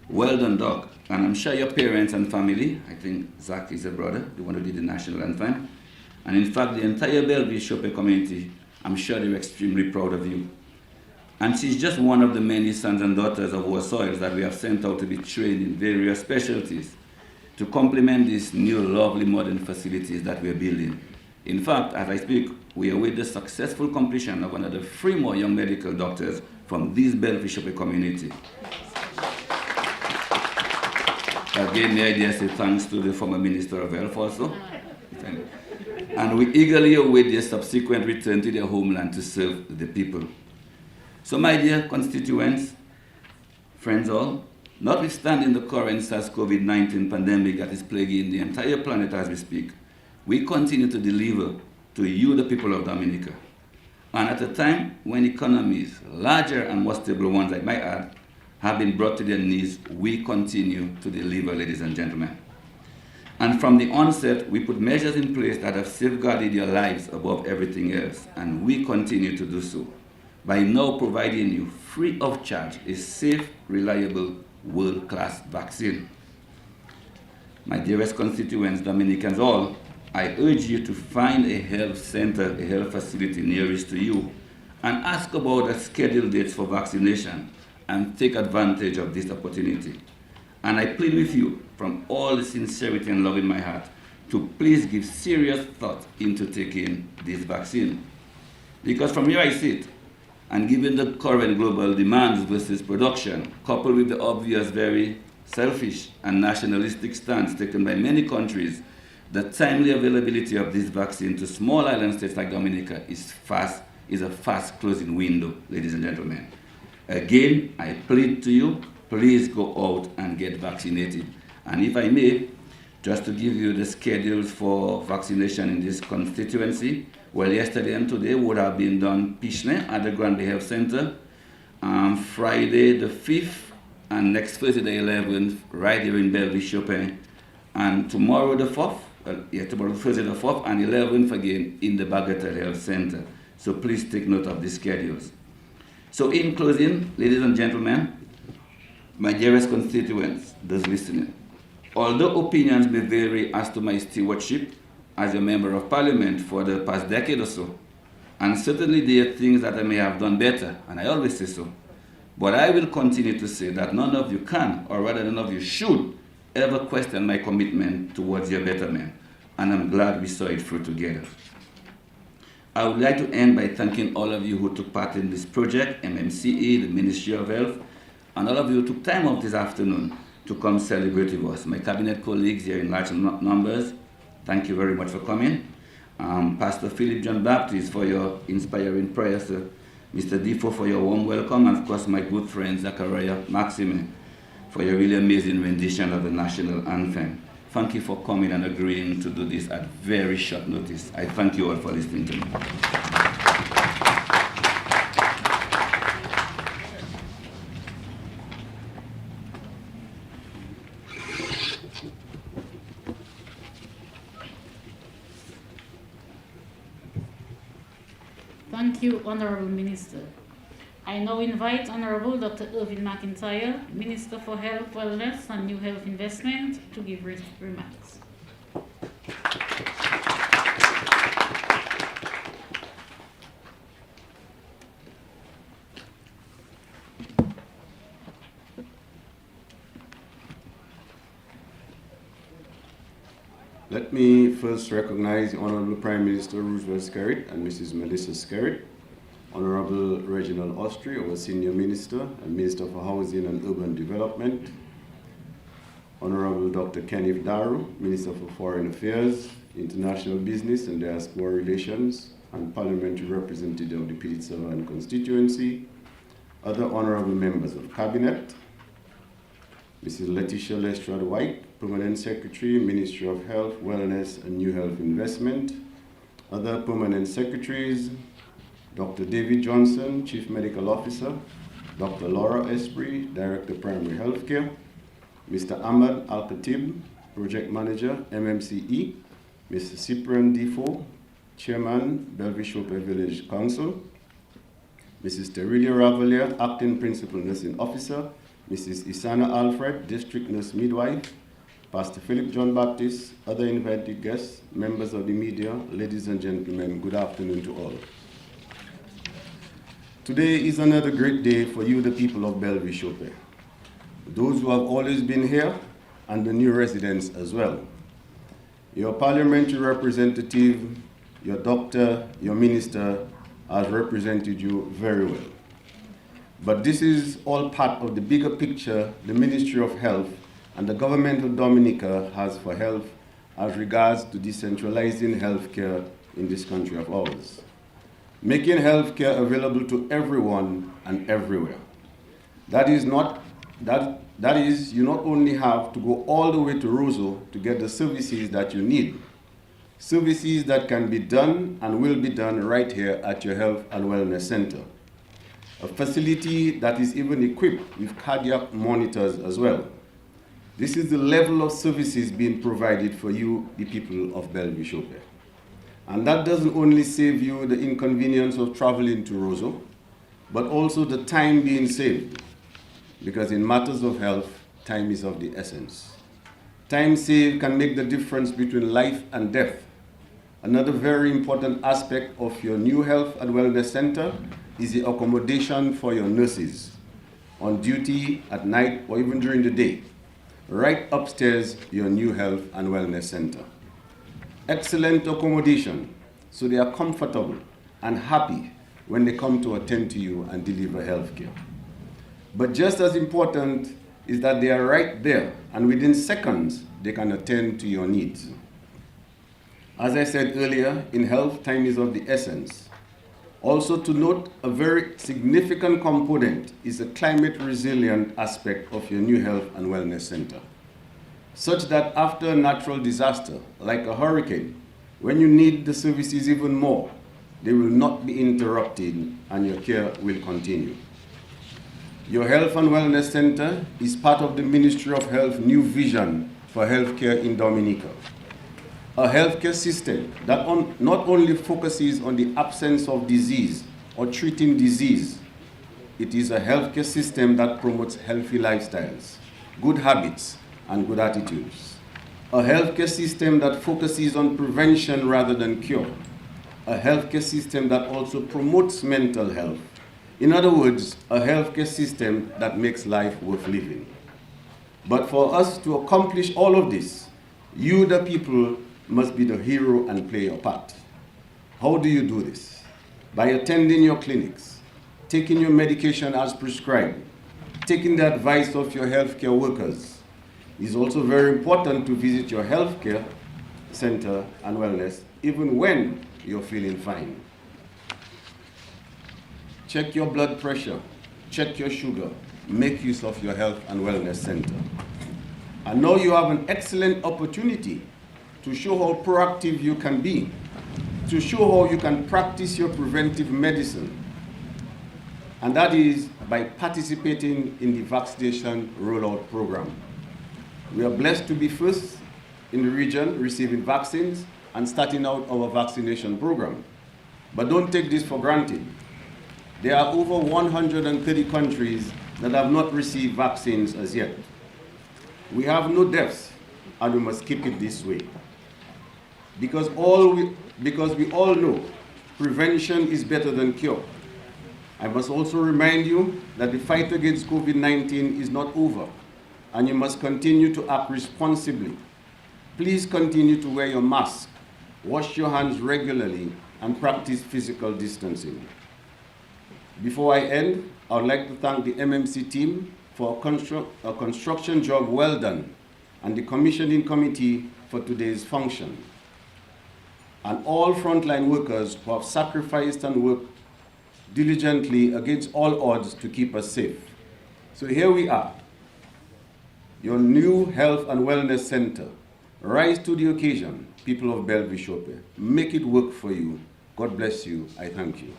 Well done, Doc. And I'm sure your parents and family, I think Zach is a brother, the one who did the national anthem, and in fact the entire Bellevue community, I'm sure they're extremely proud of you. And she's just one of the many sons and daughters of our soils that we have sent out to be trained in various specialties to complement these new lovely modern facilities that we're building. In fact, as I speak, we await the successful completion of another 3 more young medical doctors from this Bellevue community. Again, may I dare say thanks to the former Minister of Health also. And we eagerly await their subsequent return to their homeland to serve the people. So my dear constituents, friends all, notwithstanding the current SARS-CoV-19 pandemic that is plaguing the entire planet as we speak, we continue to deliver to you, the people of Dominica. And at a time when economies, larger and more stable ones I might add, have been brought to their knees, we continue to deliver, ladies and gentlemen. And from the onset, we put measures in place that have safeguarded your lives above everything else, and we continue to do so by now providing you free of charge a safe, reliable, world-class vaccine. My dearest constituents, Dominicans all, I urge you to find a health center, a health facility nearest to you, and ask about the scheduled dates for vaccination and take advantage of this opportunity. And I plead with you, from all the sincerity and love in my heart, to please give serious thought into taking this vaccine. Because from here I sit, and given the current global demands versus production, coupled with the obvious very selfish and nationalistic stance taken by many countries, the timely availability of this vaccine to small island states like Dominica is a fast closing window, ladies and gentlemen. Again, I plead to you, please go out and get vaccinated. And if I may, just to give you the schedules for vaccination in this constituency, well, yesterday and today would have been done Pichney at the Granby Health Center, Friday the 5th, and next Thursday the 11th, right here in Bellevue, and tomorrow the 4th, tomorrow Thursday the 4th, and 11th again in the Bagatelle Health Center. So please take note of the schedules. So in closing, ladies and gentlemen, my dearest constituents, those listening, although opinions may vary as to my stewardship as a member of Parliament for the past decade or so, and certainly there are things that I may have done better, and I always say so, but I will continue to say that none of you can, or rather none of you should, ever question my commitment towards your betterment, and I'm glad we saw it through together. I would like to end by thanking all of you who took part in this project, MMCE, the Ministry of Health, and all of you who took time off this afternoon to come celebrate with us. My cabinet colleagues here in large numbers, thank you very much for coming. Pastor Philip John Baptist for your inspiring prayers, Mr. Defoe for your warm welcome, and of course my good friend Zachariah Maxime for your really amazing rendition of the national anthem. Thank you for coming and agreeing to do this at very short notice. I thank you all for listening to me. Thank you, Honorable Minister. I now invite Honorable Dr. Irvin McIntyre, Minister for Health, Wellness and New Health Investment, to give remarks. Let me first recognize the Honorable Prime Minister Roosevelt Skerrit and Mrs. Melissa Skerrit, Honorable Reginald Austri, our Senior Minister and Minister for Housing and Urban Development, Honorable Dr. Kenneth Daru, Minister for Foreign Affairs, International Business and Diaspora Relations, and Parliamentary Representative of the Pitt-Savan constituency, other honorable members of Cabinet, Mrs. Letitia Lestrade White, Permanent Secretary, Ministry of Health, Wellness and New Health Investment, other permanent secretaries, Dr. David Johnson, Chief Medical Officer, Dr. Laura Esprit, Director Primary Healthcare, Mr. Ahmad Al-Khatib, Project Manager, MMCE, Mr. Cyprian Defoe, Chairman, Bellevue Chopin Village Council, Mrs. Terilia Ravalier, Acting Principal Nursing Officer, Mrs. Isana Alfred, District Nurse Midwife, Pastor Philip John Baptist, other invited guests, members of the media, ladies and gentlemen, good afternoon to all. Today is another great day for you, the people of Bellevue Chopin, those who have always been here and the new residents as well. Your parliamentary representative, your doctor, your minister has represented you very well. But this is all part of the bigger picture the Ministry of Health and the government of Dominica has for health as regards to decentralizing healthcare in this country of ours. Making healthcare available to everyone and everywhere. That is, you not only have to go all the way to Roseau to get the services that you need, services that can be done and will be done right here at your Health and Wellness Center. A facility that is even equipped with cardiac monitors as well. This is the level of services being provided for you, the people of Bellevue Chopin. And that doesn't only save you the inconvenience of traveling to Roseau, but also the time being saved. Because in matters of health, time is of the essence. Time saved can make the difference between life and death. Another very important aspect of your new Health and Wellness Center is the accommodation for your nurses on duty at night or even during the day. Right upstairs, your new Health and Wellness Center. Excellent accommodation, so they are comfortable and happy when they come to attend to you and deliver health care. But just as important is that they are right there, and within seconds, they can attend to your needs. As I said earlier, in health, time is of the essence. Also to note, a very significant component is the climate resilient aspect of your new Health and Wellness Center, such that after a natural disaster, like a hurricane, when you need the services even more, they will not be interrupted and your care will continue. Your Health and Wellness Center is part of the Ministry of Health's new vision for healthcare in Dominica. A healthcare system that not only focuses on the absence of disease or treating disease, it is a healthcare system that promotes healthy lifestyles, good habits, and good attitudes. A healthcare system that focuses on prevention rather than cure. A healthcare system that also promotes mental health. In other words, a healthcare system that makes life worth living. But for us to accomplish all of this, you, the people, must be the hero and play your part. How do you do this? By attending your clinics, taking your medication as prescribed, taking the advice of your healthcare workers. It's also very important to visit your healthcare center and wellness even when you're feeling fine. Check your blood pressure, check your sugar, make use of your Health and Wellness Center. I know you have an excellent opportunity to show how proactive you can be, to show how you can practice your preventive medicine, and that is by participating in the vaccination rollout program. We are blessed to be first in the region receiving vaccines and starting out our vaccination program. But don't take this for granted. There are over 130 countries that have not received vaccines as yet. We have no deaths, and we must keep it this way. Because we all know prevention is better than cure. I must also remind you that the fight against COVID-19 is not over, and you must continue to act responsibly. Please continue to wear your mask, wash your hands regularly, and practice physical distancing. Before I end, I would like to thank the MMC team for a construction job well done, and the commissioning committee for today's function, and all frontline workers who have sacrificed and worked diligently against all odds to keep us safe. So here we are, your new health and wellness center. Rise to the occasion, people of Bellevue Chope. Make it work for you. God bless you. I thank you.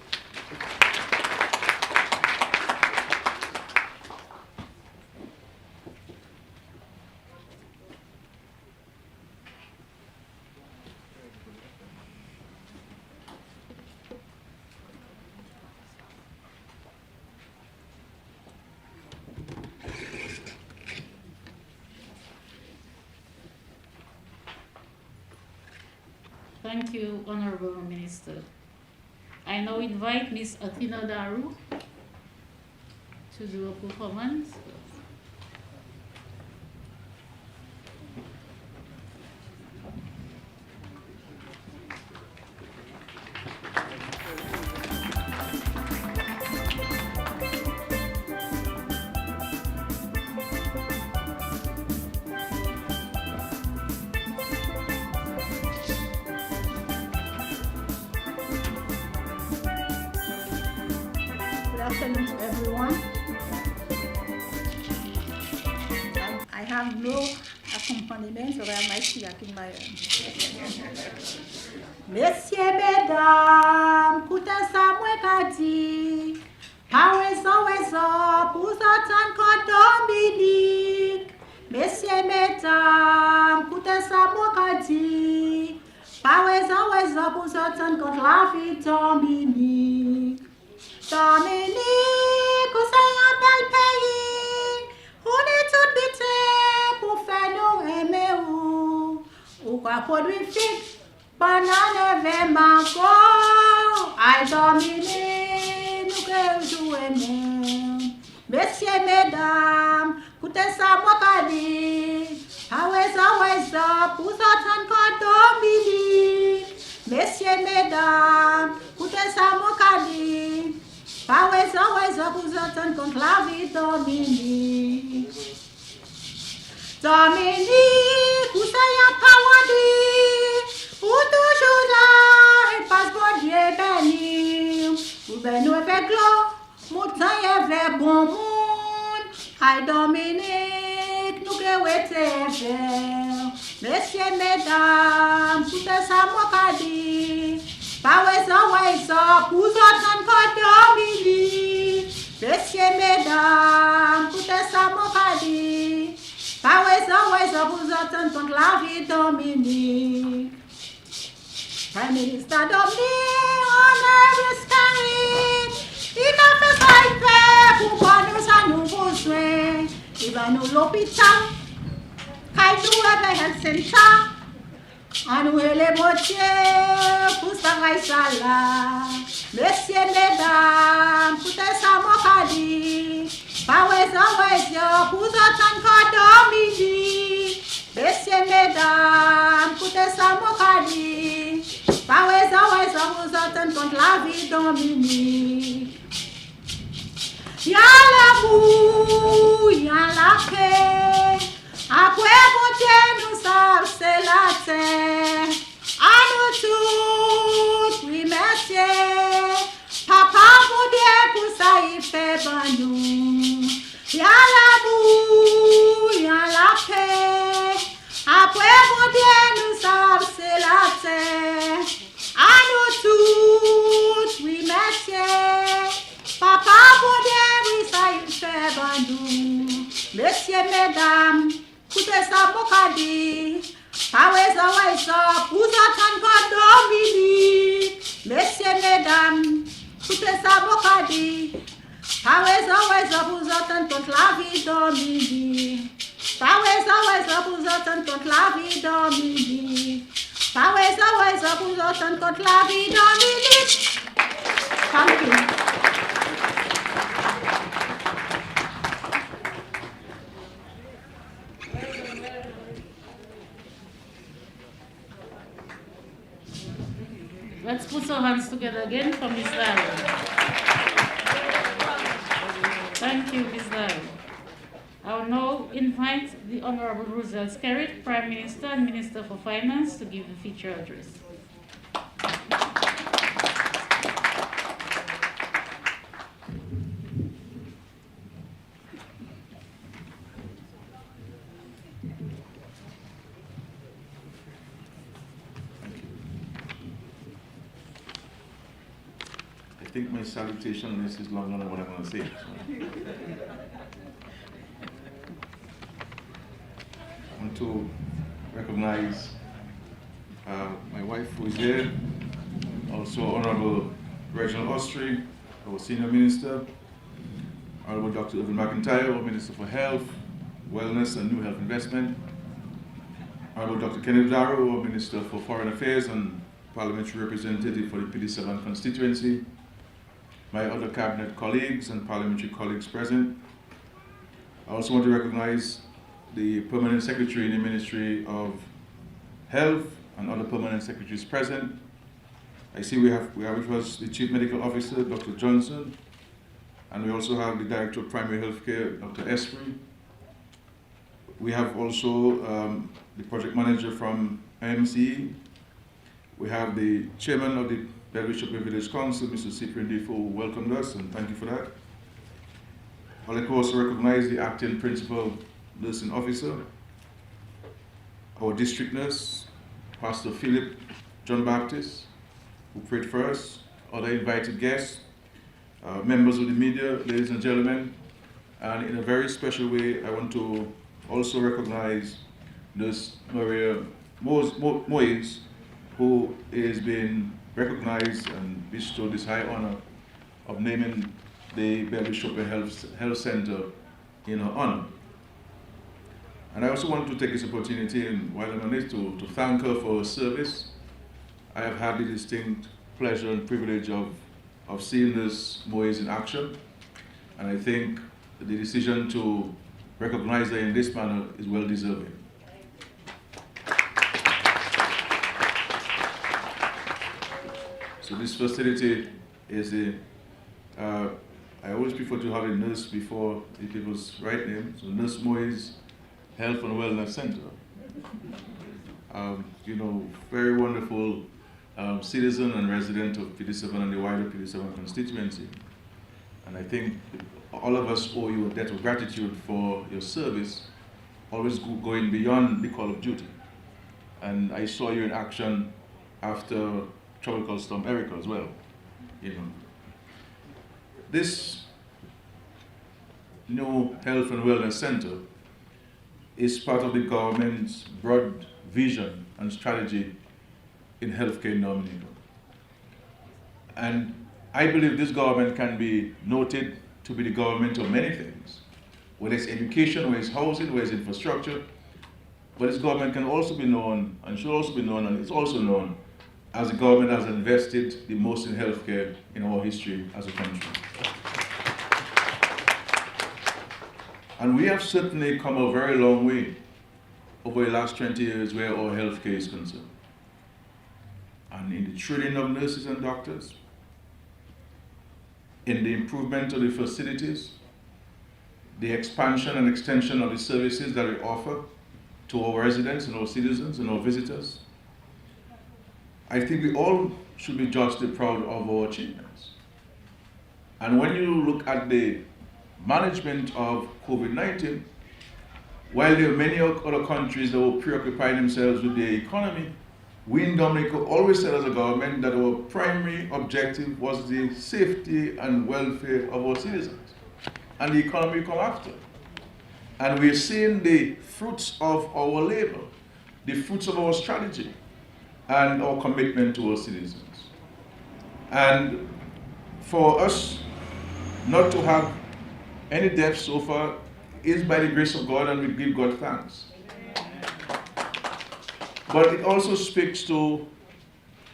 Thank you, Honorable Minister. I now invite Ms. Athena Daru to do a performance. Good afternoon to everyone. I have no accompaniment, so I have my siak in my Messieurs, mesdames, koute sa mwen ka di, pa wezo, pou zotan kon Dominique. Messieurs, mesdames, koute sa mwen ka di, pa wezo, pou zotan kon la vie Dominique. Dominique, ou c'est un bel pays, on est tout bité pour faire nous aimer ou quoi produit fixe, banane vers mango. Aïe Dominique, nous que nous aimons. Messieurs, mesdames, écoutez ça, moi qu'a dit, ah ouais, pour s'entendre quand Dominique. Messieurs, mesdames, écoutez ça, moi qu'a dit. Pa wezo pou zotan kont la vie Dominique. Dominique, ou se yon pa wadi, ou toujou la, et pas bon Dieu béni. Ou ben nou ve glo, moutan yon ve bon moun. Ay Dominique, nou ke wete ver. Messieurs, mesdames, koute sa mou ka di. Pa wezo, pou zotan kon Dominique. Messieurs, mesdames, koute sa mou ka di. Pa wezo, pou zotan kon la vie Dominique. Prime Minister Dominique, honoree Scarit, il a fait ça, il fait pour quoi nous ça nous besoin. Il va nous l'hôpital, quand nous avec un center. On nous les motiers pour ça là. Messieurs, mesdames, écoutez ça mon cadeau. Pa wezo, pour zotan kon Dominique. Messieurs, mesdames, écoutez ça mon cadeau. Pa wezo, pour zotan kon la vie Dominique. Y'a l'amour, y'a la paix. Après bon Dieu nous savons c'est la terre. À nous tous, oui messieurs. Papa mon Dieu pour ça il fait bon nous. Y'a l'amour, y'a la paix. Après bon Dieu nous savons c'est la terre. À nous tous, oui messieurs. Papa mon Dieu oui ça il fait bon nous. Messieurs, mesdames, écoutez ça, mon cadeau. Pa wezo, pour zotan kon Dominique. Messieurs, mesdames, écoutez ça, mon cadeau. Pa wezo, pour zotan kon la vie Dominique. Pa wezo, pour zotan kon la vie Dominique. Pa wezo, pour zotan kon la vie Dominique. Thank you. Let's put our hands together again for Ms. Larry. Thank you, Ms. Larry. I will now invite the Honorable Roosevelt Skerrit, Prime Minister and Minister for Finance, to give the feature address. I think my salutation list is longer than what I'm going to say. So. I want to recognize my wife who is here, also Honorable Reginald Ostry, our Senior Minister, Honorable Dr. Irvin McIntyre, our Minister for Health, Wellness and New Health Investment, Honorable Dr. Kenneth Darrow, our Minister for Foreign Affairs and Parliamentary Representative for the PD7 constituency, my other cabinet colleagues and parliamentary colleagues present. I also want to recognize the Permanent Secretary in the Ministry of Health and other permanent secretaries present. I see we have which was the Chief Medical Officer, Dr. Johnson, and we also have the Director of Primary Healthcare, Dr. Esprit. We have also the Project Manager from IMC. We have the Chairman of the Bellevue Village Council, Mr. Cyprian Defoe, who welcomed us, and thank you for that. I'd like to also recognize the Acting Principal Nursing Officer, our District Nurse, Pastor Philip John Baptist, who prayed for us, other invited guests, members of the media, ladies and gentlemen, and in a very special way, I want to also recognize Nurse Maria Moyes, who is being recognized and bestowed this high honor of naming the Bellevue Health Center in her honor. And I also want to take this opportunity, and while I'm on it, to thank her for her service. I have had the distinct pleasure and privilege of seeing Nurse Moyes in action, and I think the decision to recognize her in this manner is well deserving. So this facility is I always prefer to have a nurse before the people's right name, so Nurse Moyes Health and Wellness Center. Very wonderful citizen and resident of PD7 and the wider PD7 constituency. And I think all of us owe you a debt of gratitude for your service, always going beyond the call of duty. And I saw you in action after Tropical Storm Erica as well. This new Health and Wellness Center is part of the government's broad vision and strategy in healthcare in Dominica. And I believe this government can be noted to be the government of many things, whether it's education, whether it's housing, whether it's infrastructure. But this government can also be known, and should also be known, and it's also known, as the government has invested the most in healthcare in our history as a country. And we have certainly come a very long way over the last 20 years where our healthcare is concerned. And in the training of nurses and doctors, in the improvement of the facilities, the expansion and extension of the services that we offer to our residents and our citizens and our visitors. I think we all should be justly proud of our achievements. And when you look at the management of COVID-19, while there are many other countries that will preoccupy themselves with their economy, we in Dominica always said as a government that our primary objective was the safety and welfare of our citizens. And the economy come after. And we're seeing the fruits of our labor, the fruits of our strategy, and our commitment to our citizens. And for us not to have any deaths so far is by the grace of God, and we give God thanks. But it also speaks to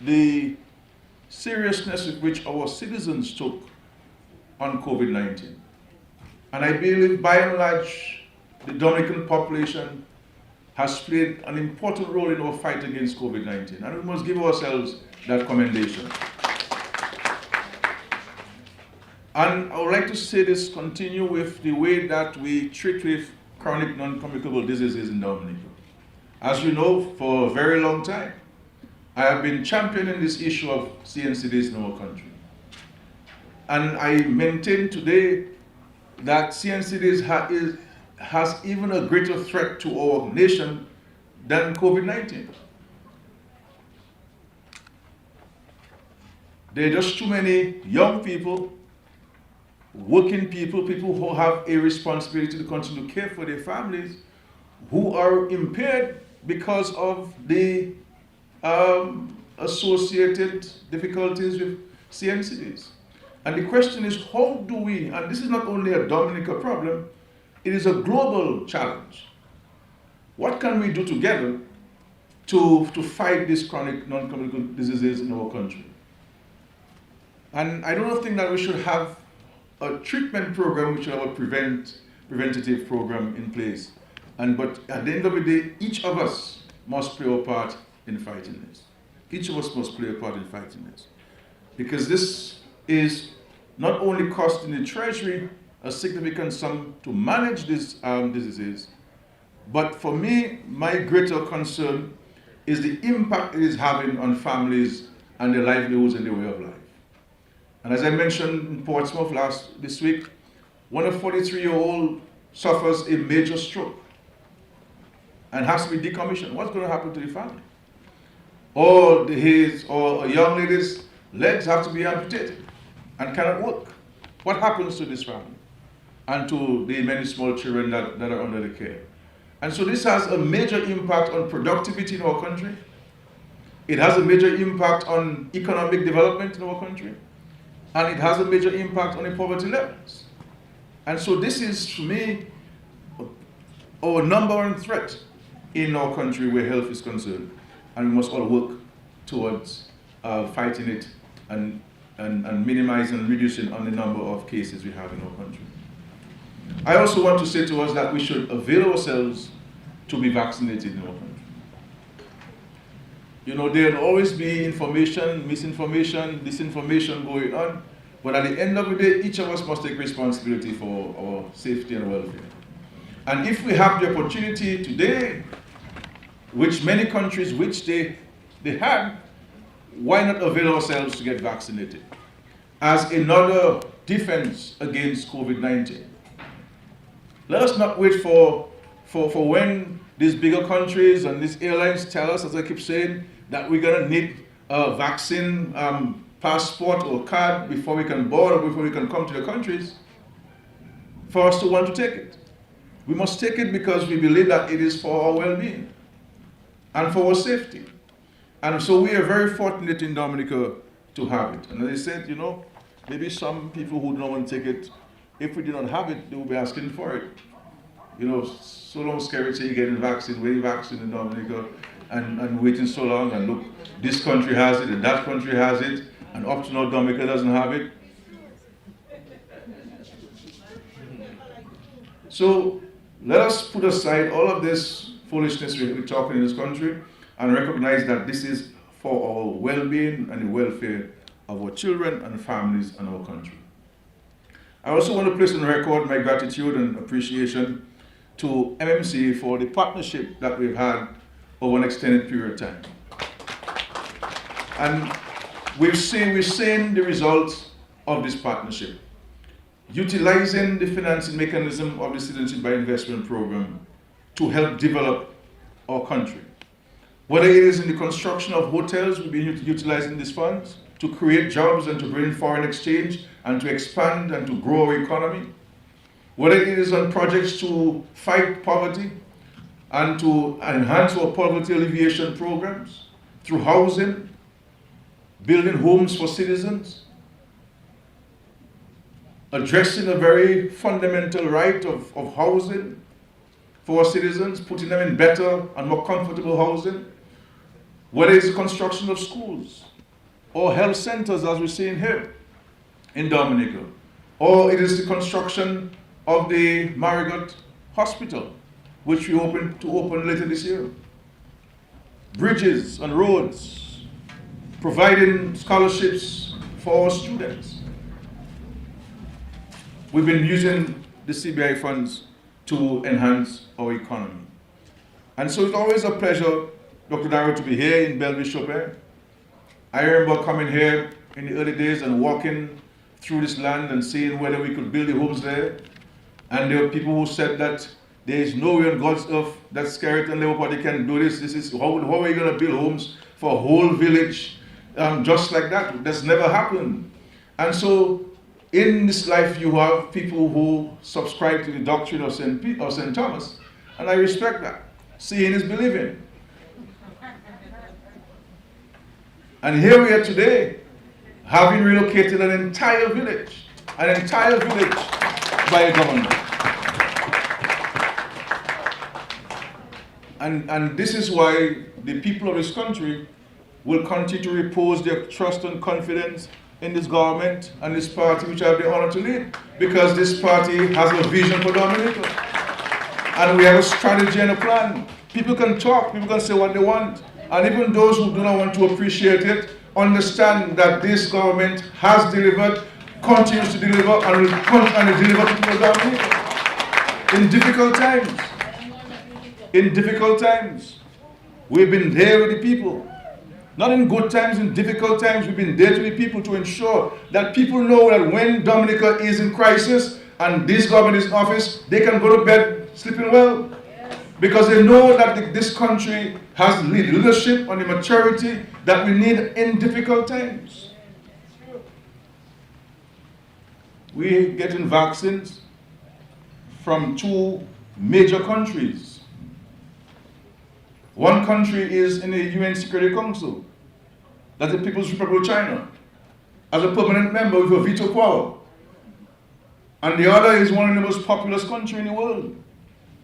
the seriousness with which our citizens took on COVID-19. And I believe by and large, the Dominican population has played an important role in our fight against COVID-19. And we must give ourselves that commendation. And I would like to say this, continue with the way that we treat with chronic non-communicable diseases in Dominica. As you know, for a very long time, I have been championing this issue of CNCDs in our country. And I maintain today that CNCDs has even a greater threat to our nation than COVID-19. There are just too many young people, working people, people who have a responsibility to continue to care for their families, who are impaired because of the associated difficulties with CNCDs. And the question is, how do we, and this is not only a Dominica problem, it is a global challenge. What can we do together to fight these chronic non-communicable diseases in our country? And I don't think that we should have a treatment program, we should have a preventative program in place. But at the end of the day, each of us must play a part in fighting this. Each of us must play a part in fighting this. Because this is not only costing the Treasury a significant sum to manage these diseases, but for me, my greater concern is the impact it is having on families and their livelihoods and their way of life. And as I mentioned in Portsmouth this week, when a 43-year-old suffers a major stroke and has to be decommissioned, what's going to happen to the family? Or a young lady's legs have to be amputated and cannot work. What happens to this family and to the many small children that are under the care? And so this has a major impact on productivity in our country. It has a major impact on economic development in our country. And it has a major impact on the poverty levels. And so this is, for me, our number one threat in our country where health is concerned. And we must all work towards fighting it and minimizing and reducing on the number of cases we have in our country. I also want to say to us that we should avail ourselves to be vaccinated in our country. You know, there will always be information, misinformation, disinformation going on, but at the end of the day, each of us must take responsibility for our safety and welfare. And if we have the opportunity today, which many countries, which they had, why not avail ourselves to get vaccinated as another defense against COVID-19? Let us not wait for when these bigger countries and these airlines tell us, as I keep saying, that we're going to need a vaccine passport or card before we can board or before we can come to the countries, for us to want to take it. We must take it because we believe that it is for our well-being and for our safety. And so we are very fortunate in Dominica to have it. And as I said, you know, maybe some people who don't want to take it, if we do not have it, they will be asking for it. You know, so long scary say you're getting vaccine, waiting vaccine in Dominica, and waiting so long, and look, this country has it, and that country has it, and up to now Dominica doesn't have it. So let us put aside all of this foolishness we're talking in this country and recognize that this is for our well-being and the welfare of our children and families and our country. I also want to place on record my gratitude and appreciation to MMC for the partnership that we've had over an extended period of time. And we've seen the results of this partnership, utilizing the financing mechanism of the Citizenship by Investment Program to help develop our country. Whether it is in the construction of hotels, we've been utilizing these funds to create jobs and to bring in foreign exchange and to expand and to grow our economy. Whether it is on projects to fight poverty and to enhance our poverty alleviation programs through housing, building homes for citizens, addressing a very fundamental right of housing for our citizens, putting them in better and more comfortable housing, whether it's the construction of schools or health centers, as we're seeing here in Dominica, or it is the construction of the Marigot Hospital, which we hope to open later this year. Bridges and roads, providing scholarships for our students. We've been using the CBI funds to enhance our economy. And so it's always a pleasure, Dr. Darrow, to be here in Bellevue Chopin. I remember coming here in the early days and walking through this land and seeing whether we could build the homes there. And there were people who said that there is no way on God's earth that Skerrit and Labour Party can do this. This is how are we going to build homes for a whole village just like that? That's never happened. And so in this life you have people who subscribe to the doctrine of St. Thomas, and I respect that. Seeing is believing. And here we are today, having relocated an entire village by a government. And this is why the people of this country will continue to repose their trust and confidence in this government and this party which I have the honor to lead, because this party has a vision for Dominica. And we have a strategy and a plan. People can talk, people can say what they want, and even those who do not want to appreciate it, understand that this government has delivered, continues to deliver, and will deliver to people of Dominica. In difficult times. In difficult times. We've been there with the people. Not in good times, in difficult times, we've been there to the people to ensure that people know that when Dominica is in crisis and this government is in office, they can go to bed sleeping well. Because they know that this country has the leadership and the maturity that we need in difficult times. We're getting vaccines from 2 major countries. One country is in the UN Security Council. That's the People's Republic of China, as a permanent member with a veto power. And the other is one of the most populous countries in the world,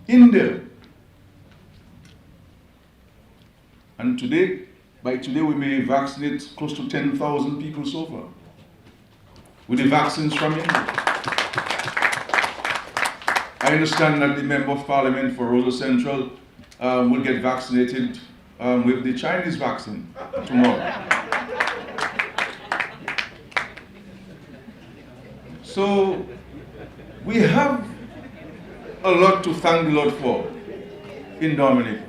India. And by today we may vaccinate close to 10,000 people so far with the vaccines from India. I understand that the Member of Parliament for Rosa Central will get vaccinated with the Chinese vaccine tomorrow. So we have a lot to thank the Lord for in Dominica.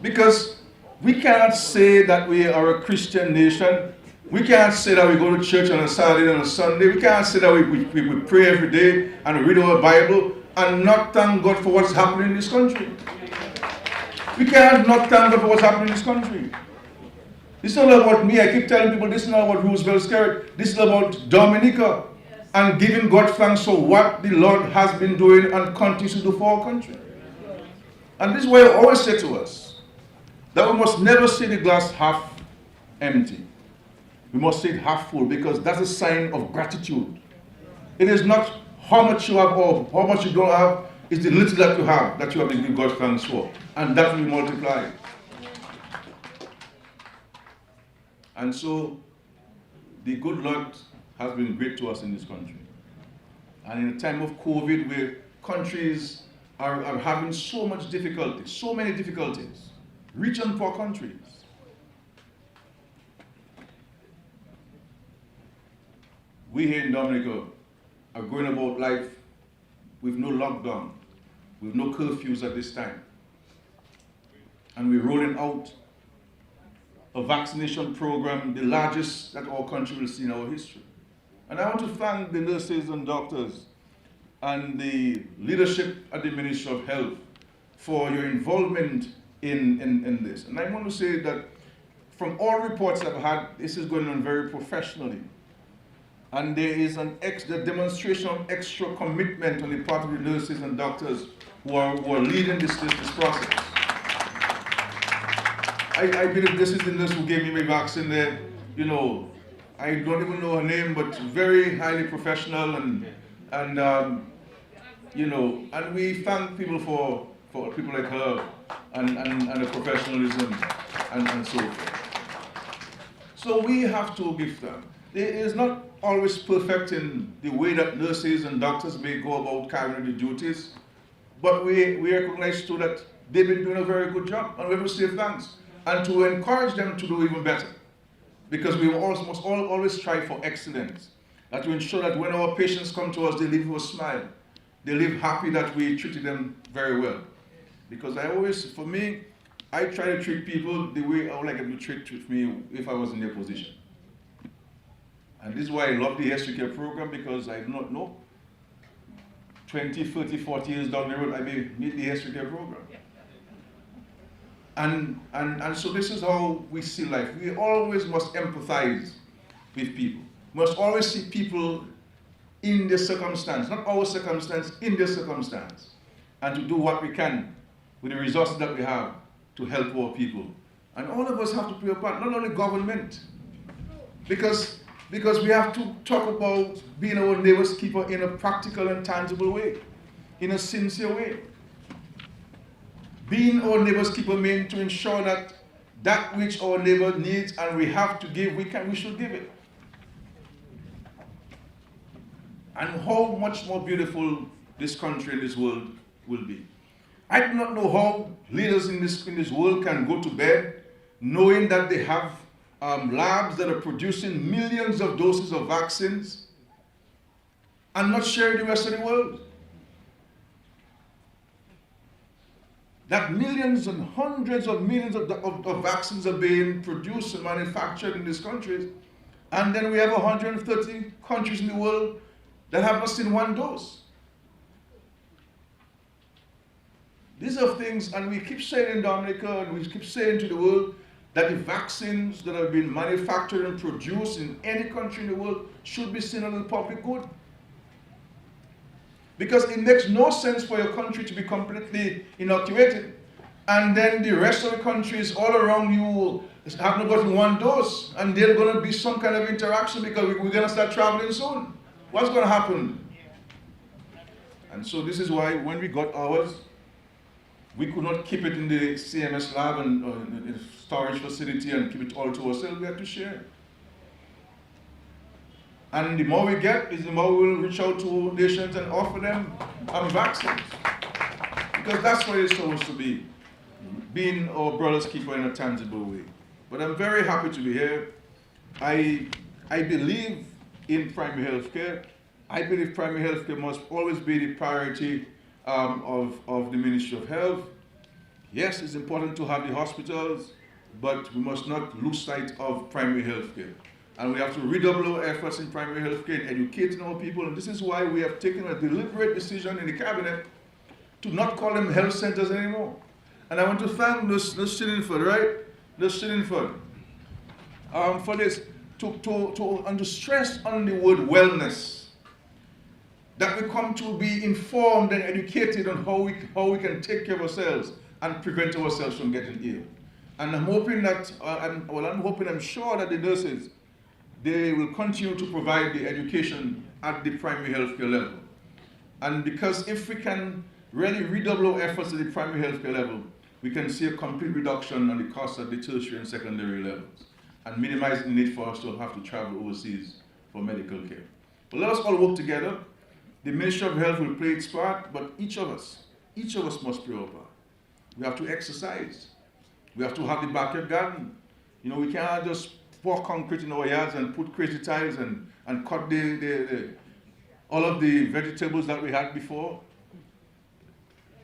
Because we cannot say that we are a Christian nation. We cannot say that we go to church on a Saturday and a Sunday. We cannot say that we pray every day and read our Bible and not thank God for what's happening in this country. We cannot not thank God for what's happening in this country. This is not about me. I keep telling people this is not about Roosevelt Skerrit. This is about Dominica and giving God thanks for what the Lord has been doing and continues to do for our country. And this is why I always say to us that we must never see the glass half empty. We must see it half full, because that's a sign of gratitude. It is not how much you have or how much you don't have. It's the little that you have to give God thanks for. And that will multiply. And so, the good Lord has been great to us in this country. And in a time of COVID, where countries are having so much difficulty, so many difficulties, rich and poor countries, we here in Dominica are going about life with no lockdown, with no curfews at this time. And we're rolling out a vaccination program, the largest that our country will see in our history. And I want to thank the nurses and doctors and the leadership at the Ministry of Health for your involvement in this. And I want to say that from all reports I've had, this is going on very professionally. And there is an demonstration of extra commitment on the part of the nurses and doctors who are leading this process. I believe this is the nurse who gave me my vaccine there. You know, I don't even know her name, but very highly professional and you know, and we thank people for people like her and the professionalism and so forth. So we have to give them. It is not always perfect in the way that nurses and doctors may go about carrying the duties, but we recognize too that they've been doing a very good job, and we have to say thanks and to encourage them to do even better. because we must always strive for excellence. That to ensure that when our patients come to us, they leave with a smile. They leave happy that we treated them very well. Because for me, I try to treat people the way I would like them to treat me if I was in their position. And this is why I love the history care program, because I do not know. 20, 30, 40 years down the road, I may need the history care program. And so this is how we see life. We always must empathize with people. We must always see people in their circumstance, not our circumstance, in their circumstance. And to do what we can with the resources that we have to help our people. And all of us have to play a part, not only government. Because we have to talk about being our neighbor's keeper in a practical and tangible way, in a sincere way. Being our neighbor's keeper means to ensure that that which our neighbor needs and we have to give, we should give it. And how much more beautiful this country and this world will be. I do not know how leaders in this world can go to bed knowing that they have labs that are producing millions of doses of vaccines and not sharing the rest of the world. That millions and hundreds of millions of vaccines are being produced and manufactured in these countries, and then we have 130 countries in the world that have not seen one dose. These are things, and we keep saying in Dominica, and we keep saying to the world, that the vaccines that have been manufactured and produced in any country in the world should be seen as a public good. Because it makes no sense for your country to be completely inoculated, and then the rest of the countries all around you have not gotten one dose, and there's going to be some kind of interaction because we're going to start traveling soon. What's going to happen? And so this is why when we got ours, we could not keep it in the CMS lab and in the storage facility and keep it all to ourselves. We had to share. And the more we get, the more we will reach out to nations and offer them vaccines. Because that's what it's supposed to be, being our brother's keeper in a tangible way. But I'm very happy to be here. I believe in primary health care. I believe primary health care must always be the priority of the Ministry of Health. Yes, it's important to have the hospitals, but we must not lose sight of primary health care. And we have to redouble our efforts in primary health care and educating our people. And this is why we have taken a deliberate decision in the cabinet to not call them health centers anymore. And I want to thank Nurse Chillingford, right? Nurse Chillingford, for this, to stress on the word wellness. That we come to be informed and educated on how we can take care of ourselves and prevent ourselves from getting ill. And I'm hoping that, I'm sure that the nurses, they will continue to provide the education at the primary health care level. And because if we can really redouble our efforts at the primary health care level, we can see a complete reduction on the cost at the tertiary and secondary levels and minimize the need for us to have to travel overseas for medical care. But let us all work together. The Ministry of Health will play its part, but each of us must play our part. We have to exercise. We have to have the backyard garden. You know, we can't just pour concrete in our yards and put crazy tiles and cut all of the vegetables that we had before.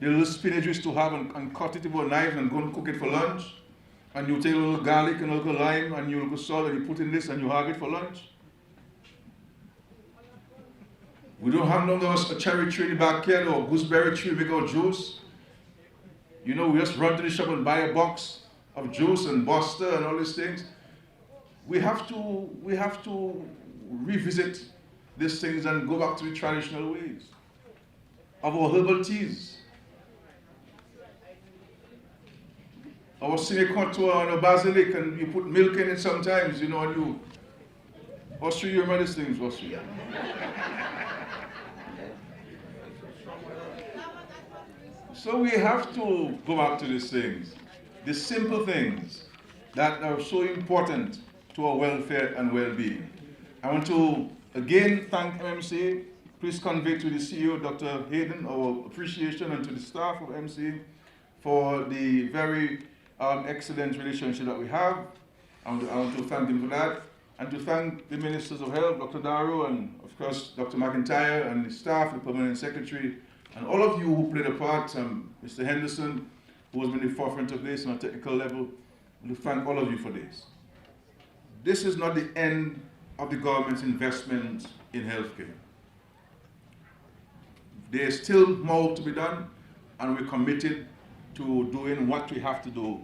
The little spinach we used to have and cut it with a knife and go and cook it for lunch. And you take a little garlic and a little lime and you little salt and you put in this and you have it for lunch. We don't have none of us a cherry tree in the backyard or a gooseberry tree to make our juice. You know, we just run to the shop and buy a box of juice and Buster and all these things. We have to revisit these things and go back to the traditional ways of our herbal teas, our cinecontour and our basilic, and you put milk in it sometimes, you know, and you. Austria, you remember these things, Austria? So we have to go back to these things, the simple things that are so important to our welfare and well-being. I want to again thank MMC. Please convey to the CEO, Dr. Hayden, our appreciation, and to the staff of MC for the very excellent relationship that we have. I want to thank him for that, and to thank the Ministers of Health, Dr. Darrow, and of course Dr. McIntyre and the staff, the Permanent Secretary, and all of you who played a part, Mr. Henderson, who has been in the forefront of this on a technical level, and to thank all of you for this. This is not the end of the government's investment in healthcare. There's still more to be done, and we're committed to doing what we have to do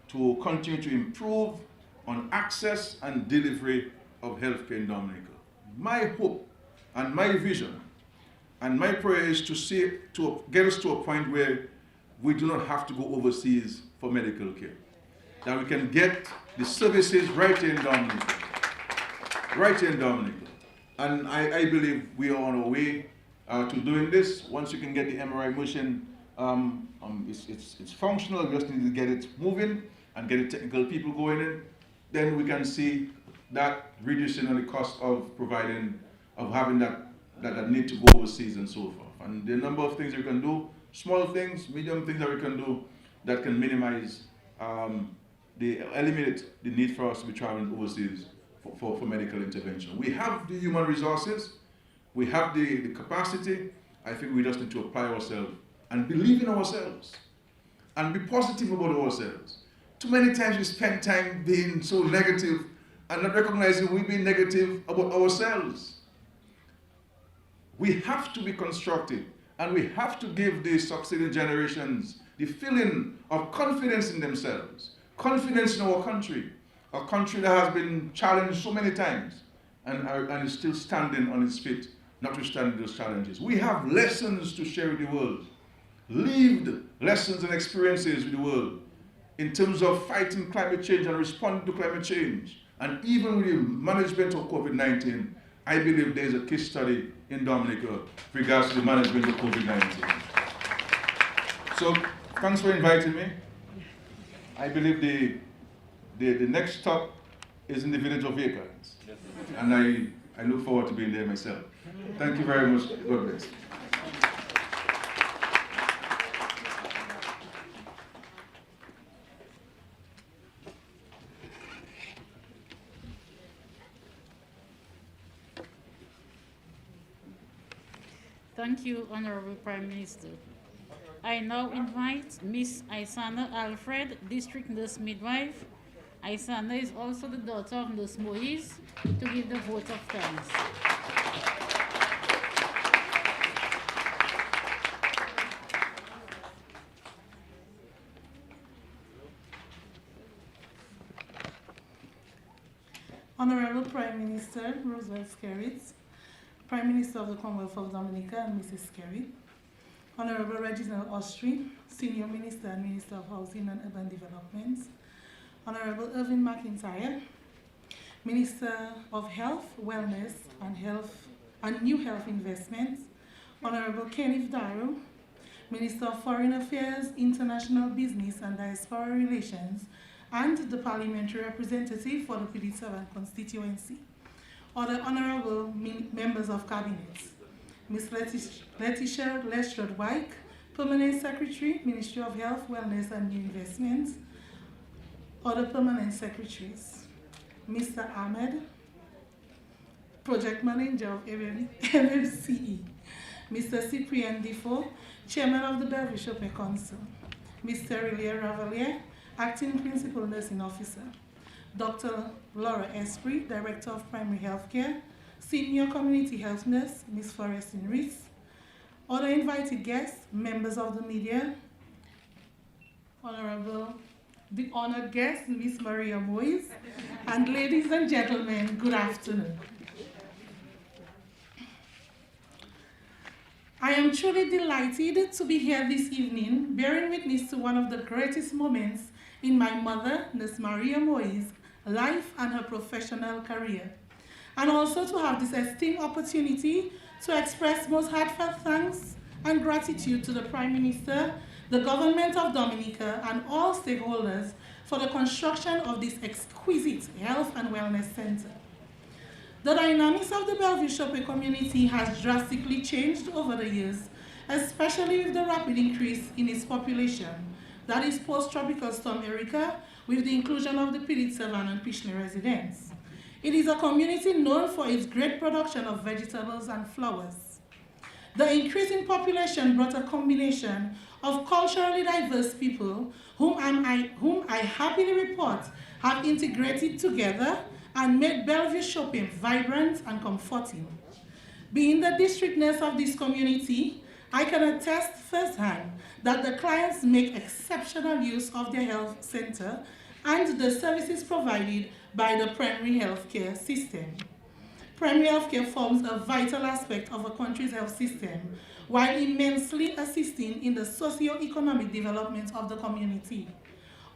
to continue to improve on access and delivery of healthcare in Dominica. My hope and my vision and my prayer is to get us to a point where we do not have to go overseas for medical care. That we can get the services right here in Dominica. Right here in Dominica. And I believe we are on our way to doing this. Once you can get the MRI machine, it's functional, we just need to get it moving and get the technical people going in. Then we can see that reducing on the cost of having that need to go overseas and so forth. And there are a number of things we can do, small things, medium things that we can do that can minimize, eliminate the need for us to be traveling overseas for medical intervention. We have the human resources, we have the capacity. I think we just need to apply ourselves and believe in ourselves and be positive about ourselves. Too many times we spend time being so negative and not recognizing we've been negative about ourselves. We have to be constructive, and we have to give the succeeding generations the feeling of confidence in themselves, confidence in our country, a country that has been challenged so many times and is still standing on its feet, notwithstanding those challenges. We have lessons to share with the world, lived lessons and experiences with the world in terms of fighting climate change and responding to climate change. And even with the management of COVID-19, I believe there's a case study in Dominica with regards to the management of COVID-19. So, thanks for inviting me. I believe the next stop is in the village of Vacants. And I look forward to being there myself. Thank you very much. God bless. Thank you, Honorable Prime Minister. I now invite Miss Isana Alfred, District Nurse Midwife. Isana is also the daughter of Nurse Moise, to give the vote of thanks. Honorable Prime Minister Roosevelt Skerrit, Prime Minister of the Commonwealth of Dominica and Mrs. Skerrit, Honorable Reginald Austri, Senior Minister and Minister of Housing and Urban Development, Honorable Irvin McIntyre, Minister of Health, Wellness and New Health Investments, Honorable Kenneth Darrow, Minister of Foreign Affairs, International Business and Diaspora Relations, and the Parliamentary Representative for the Pitt-7 constituency. Other honorable members of Cabinet, Ms. Letitia Lestrade-Wyke, Permanent Secretary, Ministry of Health, Wellness and New Investments. Other Permanent Secretaries, Mr. Ahmed, Project Manager of MMCE, Mr. Cyprien Defoe, Chairman of the Bellevue Shopping Council, Mr. Rillier Ravalier, Acting Principal Nursing Officer, Dr. Laura Esprit, Director of Primary Healthcare, Senior Community Health Nurse, Ms. Forrestin Rees, other invited guests, members of the media, the honored guest, Ms. Maria Moise, and ladies and gentlemen, good afternoon. I am truly delighted to be here this evening, bearing witness to one of the greatest moments in my mother, Nurse Maria Moise, life and her professional career, and also to have this esteemed opportunity to express most heartfelt thanks and gratitude to the Prime Minister, the Government of Dominica, and all stakeholders for the construction of this exquisite health and wellness center. The dynamics of the Bellevue shopping community has drastically changed over the years, especially with the rapid increase in its population, that is post-tropical storm Erika, with the inclusion of the Pitit Savan and Pishney residents. It is a community known for its great production of vegetables and flowers. The increasing population brought a combination of culturally diverse people whom I happily report have integrated together and made Bellevue shopping vibrant and comforting. Being the district nurse of this community, I can attest firsthand that the clients make exceptional use of their health center and the services provided by the primary healthcare system. Primary healthcare forms a vital aspect of a country's health system, while immensely assisting in the socio-economic development of the community.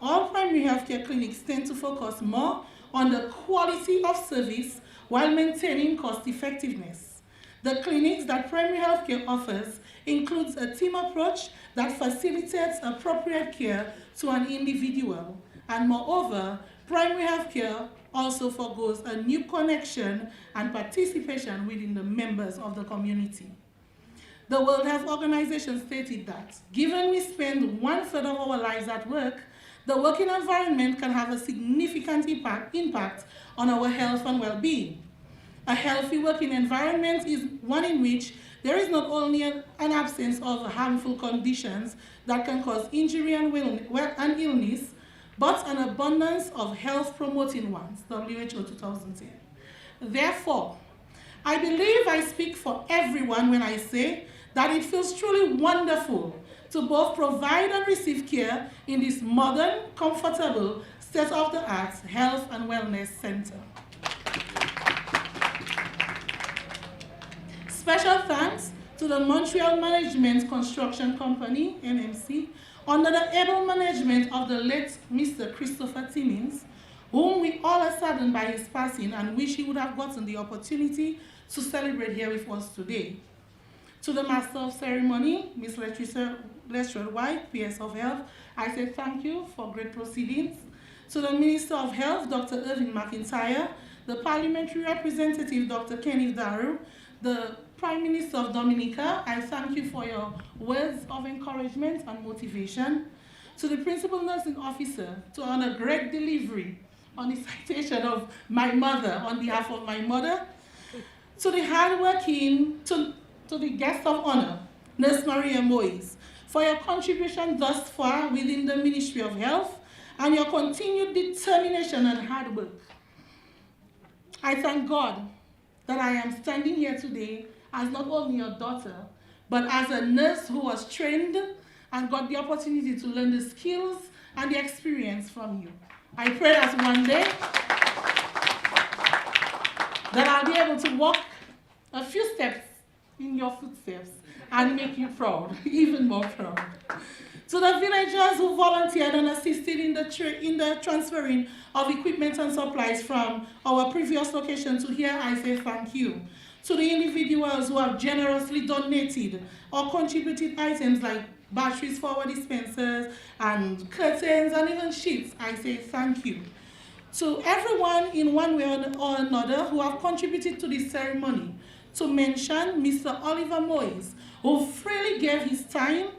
All primary healthcare clinics tend to focus more on the quality of service while maintaining cost effectiveness. The clinics that primary healthcare offers includes a team approach that facilitates appropriate care to an individual, and moreover, primary healthcare also forgoes a new connection and participation within the members of the community. The World Health Organization stated that, given we spend 1/3 of our lives at work, the working environment can have a significant impact on our health and well-being. A healthy working environment is one in which there is not only an absence of harmful conditions that can cause injury and illness, but an abundance of health-promoting ones, WHO 2010. Therefore, I believe I speak for everyone when I say that it feels truly wonderful to both provide and receive care in this modern, comfortable, state-of-the-art health and wellness center. Special thanks to the Montreal Management Construction Company, MMC, under the able management of the late Mr. Christopher Timmins, whom we all are saddened by his passing and wish he would have gotten the opportunity to celebrate here with us today. To the Master of Ceremony, Ms. Lestrade White, PS of Health, I say thank you for great proceedings. To the Minister of Health, Dr. Irving McIntyre, the Parliamentary Representative, Dr. Kenneth Daru, the Prime Minister of Dominica, I thank you for your words of encouragement and motivation. To the Principal Nursing Officer, to honor great delivery on the citation of my mother on behalf of my mother. To the hardworking, to the guest of honor, Nurse Maria Moise, for your contribution thus far within the Ministry of Health and your continued determination and hard work. I thank God that I am standing here today as not only your daughter, but as a nurse who was trained and got the opportunity to learn the skills and the experience from you. I pray that one day that I'll be able to walk a few steps in your footsteps and make you proud, even more proud. To the villagers who volunteered and assisted in the transferring of equipment and supplies from our previous location to here, I say thank you. To the individuals who have generously donated or contributed items like batteries for our dispensers and curtains and even sheets, I say thank you. To everyone in one way or another who have contributed to this ceremony, to mention Mr. Oliver Moise, who freely gave his time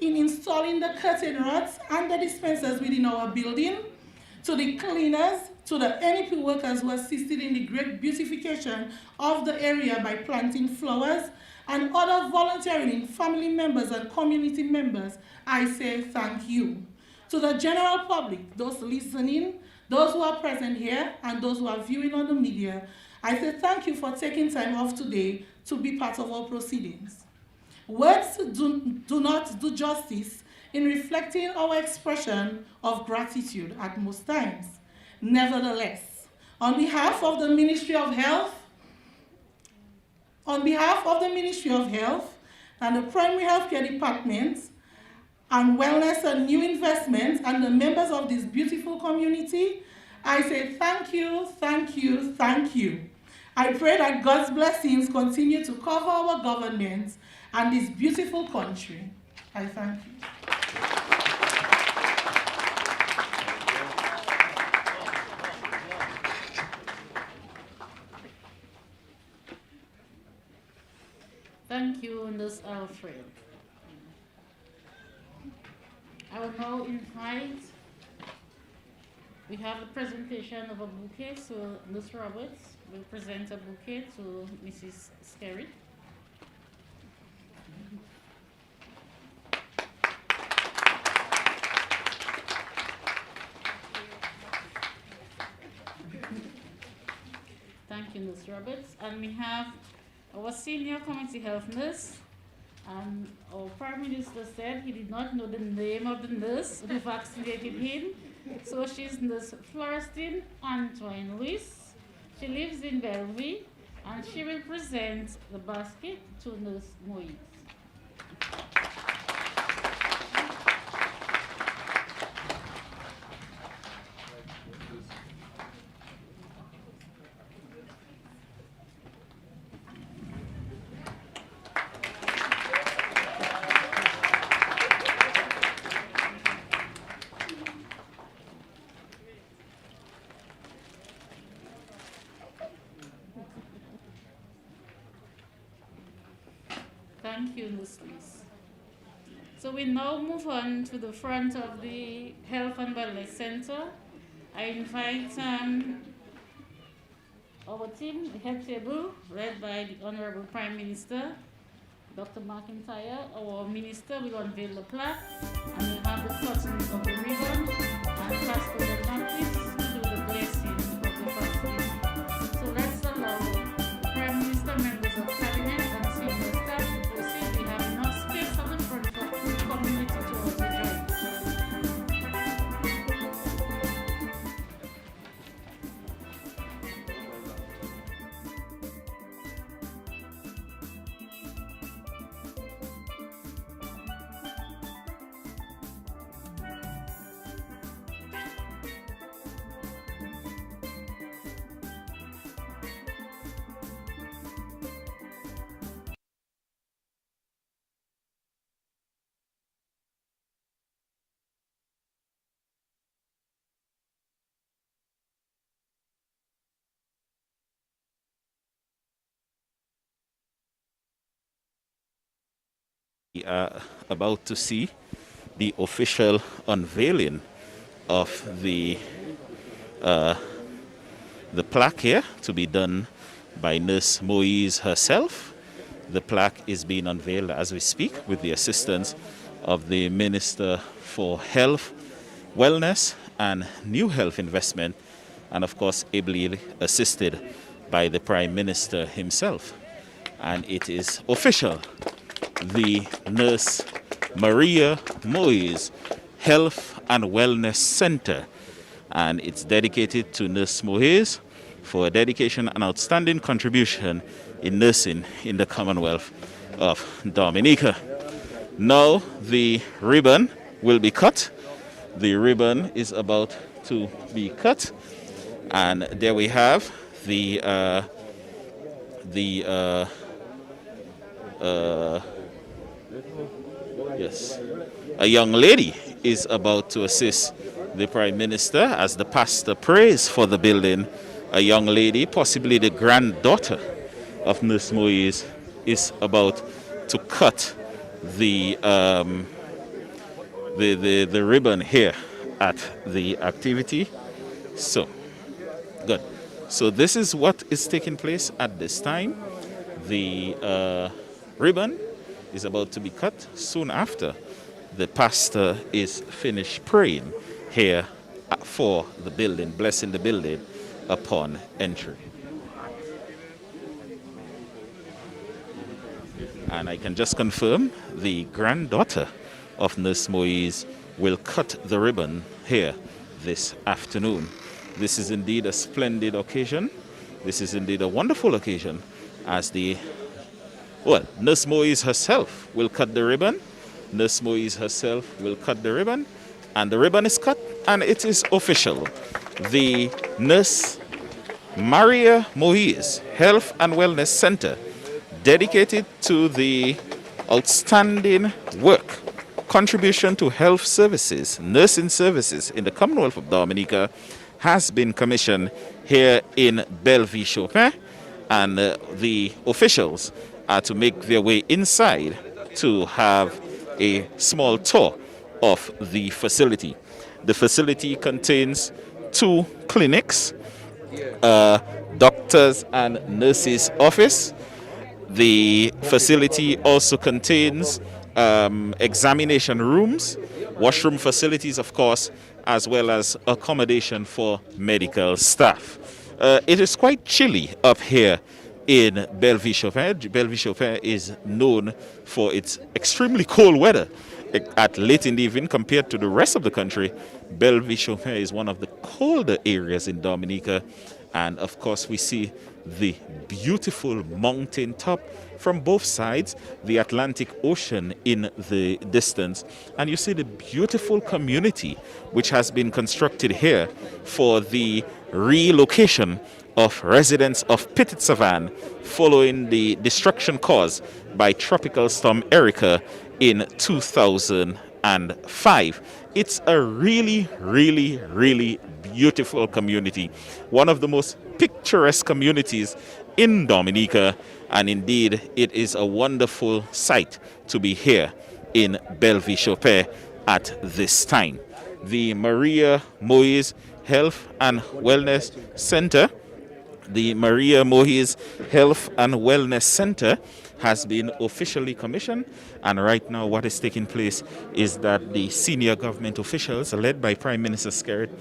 in installing the curtain rods and the dispensers within our building, to the cleaners, to the NEP workers who assisted in the great beautification of the area by planting flowers, and other volunteering family members and community members, I say thank you. To the general public, those listening, those who are present here, and those who are viewing on the media, I say thank you for taking time off today to be part of our proceedings. Words do not do justice in reflecting our expression of gratitude at most times. Nevertheless, on behalf of the Ministry of Health, and the Primary Healthcare Department, and Wellness and New Investments, and the members of this beautiful community, I say thank you, thank you, thank you. I pray that God's blessings continue to cover our government and this beautiful country. I thank you. Thank you, Nurse Alfred. I will now invite, we have a presentation of a bouquet, so Ms. Roberts will present a bouquet to Mrs. Skerrit. Thank you, Ms. Roberts. And we have our senior community health nurse. And our Prime Minister said he did not know the name of the nurse who vaccinated him. So she's Nurse Florestine Antoine Luis. She lives in Bellevue, and she will present the basket to Nurse Moise. Thank you, Ms. Luis. So we now move on to the front of the Health and Wellness Center. I invite our team, the head table, led by the Honorable Prime Minister, Dr. McIntyre. Our minister will unveil the plaque, and we'll have the cutting of the ribbon and pass the napkins to the blessing of the facility. So let's allow the Prime Minister, members of Cabinet, and senior staff to proceed. We have enough space at the front for the community to also join. We are about to see the official unveiling of the plaque here, to be done by Nurse Moise herself. The plaque is being unveiled as we speak with the assistance of the Minister for Health, Wellness and New Health Investment, and of course ably assisted by the Prime Minister himself. And it is official. The Nurse Maria Moise Health and Wellness Center, and it's dedicated to Nurse Moise for a dedication and outstanding contribution in nursing in the Commonwealth of Dominica. Now the ribbon will be cut. The ribbon is about to be cut, and there we have yes, a young lady is about to assist the Prime Minister as the pastor prays for the building. A young lady, possibly the granddaughter of Nurse Moise, is about to cut the ribbon here at the activity. So, good. So this is what is taking place at this time. The ribbon is about to be cut soon after the pastor is finished praying here for the building, blessing the building upon entry. And I can just confirm the granddaughter of Nurse Moise will cut the ribbon here this afternoon. This is indeed a splendid occasion. This is indeed a wonderful occasion, as Nurse Moise herself will cut the ribbon. Nurse Moise herself will cut the ribbon, and the ribbon is cut, and it is official. The Nurse Maria Moise Health and Wellness Center, dedicated to the outstanding work, contribution to health services, nursing services in the Commonwealth of Dominica, has been commissioned here in Bellevue Chopin, and the officials are to make their way inside to have a small tour of the facility. The facility contains 2 clinics, doctors and nurses' office. The facility also contains examination rooms, washroom facilities, of course, as well as accommodation for medical staff. It is quite chilly up here in Bellevue-Chopin. Bellevue-Chopin is known for its extremely cold weather. At late in the evening, compared to the rest of the country, Bellevue-Chopin is one of the colder areas in Dominica. And of course, we see the beautiful mountain top from both sides, the Atlantic Ocean in the distance. And you see the beautiful community which has been constructed here for the relocation of residents of Petit-Savane following the destruction caused by Tropical Storm Erica in 2005. It's a really, really, really beautiful community. One of the most picturesque communities in Dominica, and indeed it is a wonderful sight to be here in Bellevue-Chopin at this time. The Maria Moise Health and Wellness Center, the Maria Moise Health and Wellness Center has been officially commissioned, and right now what is taking place is that the senior government officials led by Prime Minister Skerrit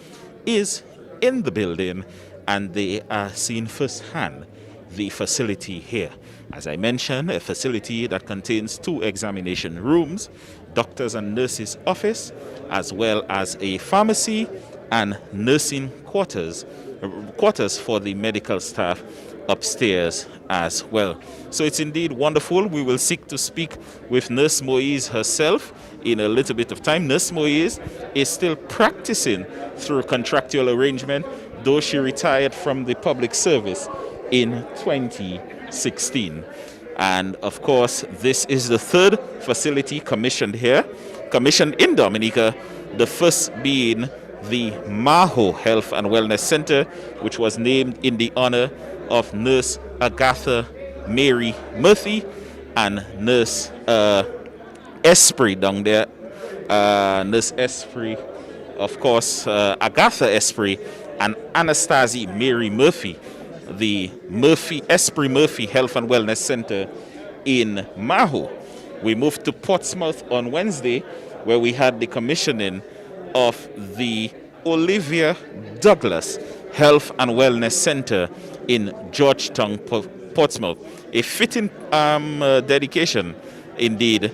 is in the building, and they are seeing firsthand the facility here. As I mentioned, a facility that contains 2 examination rooms, doctors and nurses' office, as well as a pharmacy and nursing quarters for the medical staff upstairs as well. So it's indeed wonderful. We will seek to speak with Nurse Moise herself in a little bit of time. Nurse Moise is still practicing through contractual arrangement, though she retired from the public service in 2016. And of course, this is the 3rd facility commissioned in Dominica, the first being the Maho Health and Wellness Center, which was named in the honor of Nurse Agatha Mary Murphy and Nurse Esprit down there. Nurse Esprit, of course, Agatha Esprit and Anastasia Mary Murphy, the Esprit Murphy Health and Wellness Center in Maho. We moved to Portsmouth on Wednesday, where we had the commissioning of the Olivia Douglas Health and Wellness Center in Georgetown, Portsmouth. A fitting dedication indeed,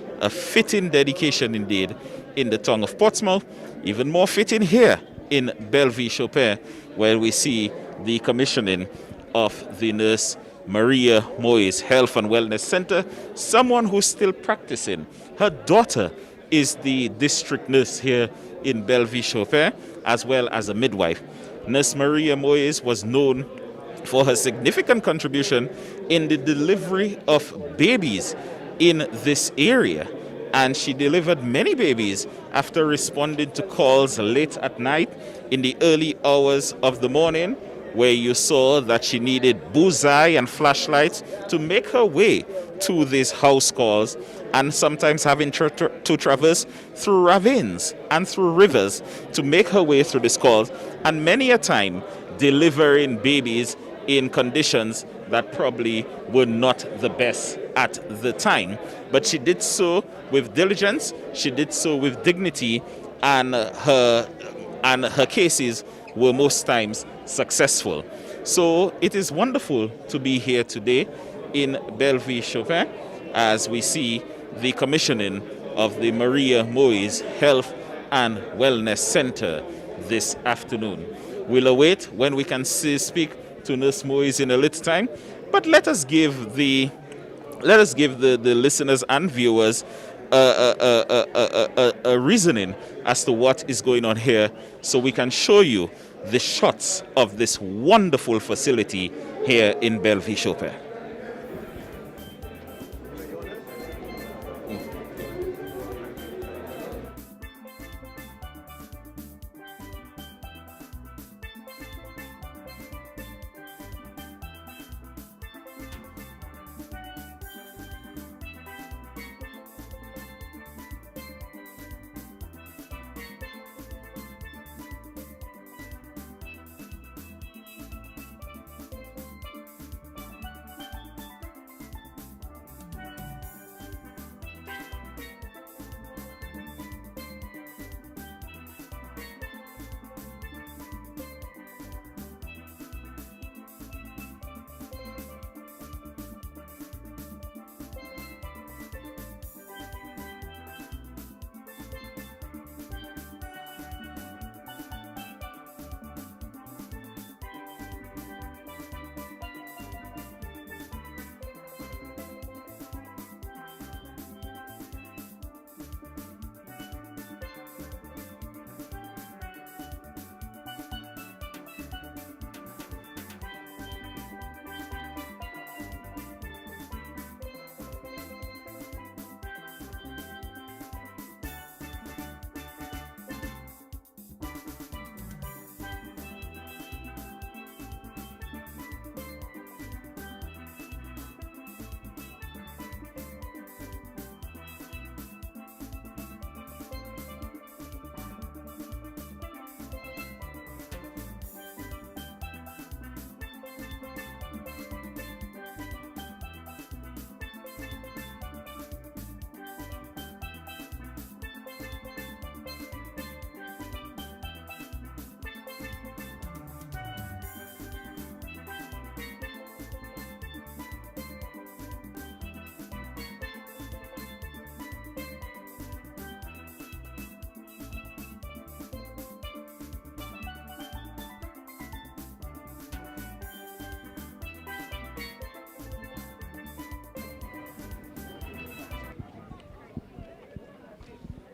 in the town of Portsmouth. Even more fitting here in Bellevue-Chopin, where we see the commissioning of the Nurse Maria Moise Health and Wellness Center, someone who's still practicing. Her daughter is the district nurse here in Bellevue-Chopin, as well as a midwife. Nurse Maria Moise was known for her significant contribution in the delivery of babies in this area, and she delivered many babies after responding to calls late at night in the early hours of the morning, where you saw that she needed bullseye and flashlights to make her way to these house calls, and sometimes having to traverse through ravines and through rivers to make her way through these calls, and many a time delivering babies in conditions that probably were not the best at the time. But she did so with diligence, she did so with dignity, and her cases were most times successful. So it is wonderful to be here today in Bellevue-Chopin as we see the commissioning of the Maria Moise Health and Wellness Center this afternoon. We'll await when we can speak to Nurse Moise in a little time, but let us give the listeners and viewers a reasoning as to what is going on here, so we can show you the shots of this wonderful facility here in Bellevue-Chopin.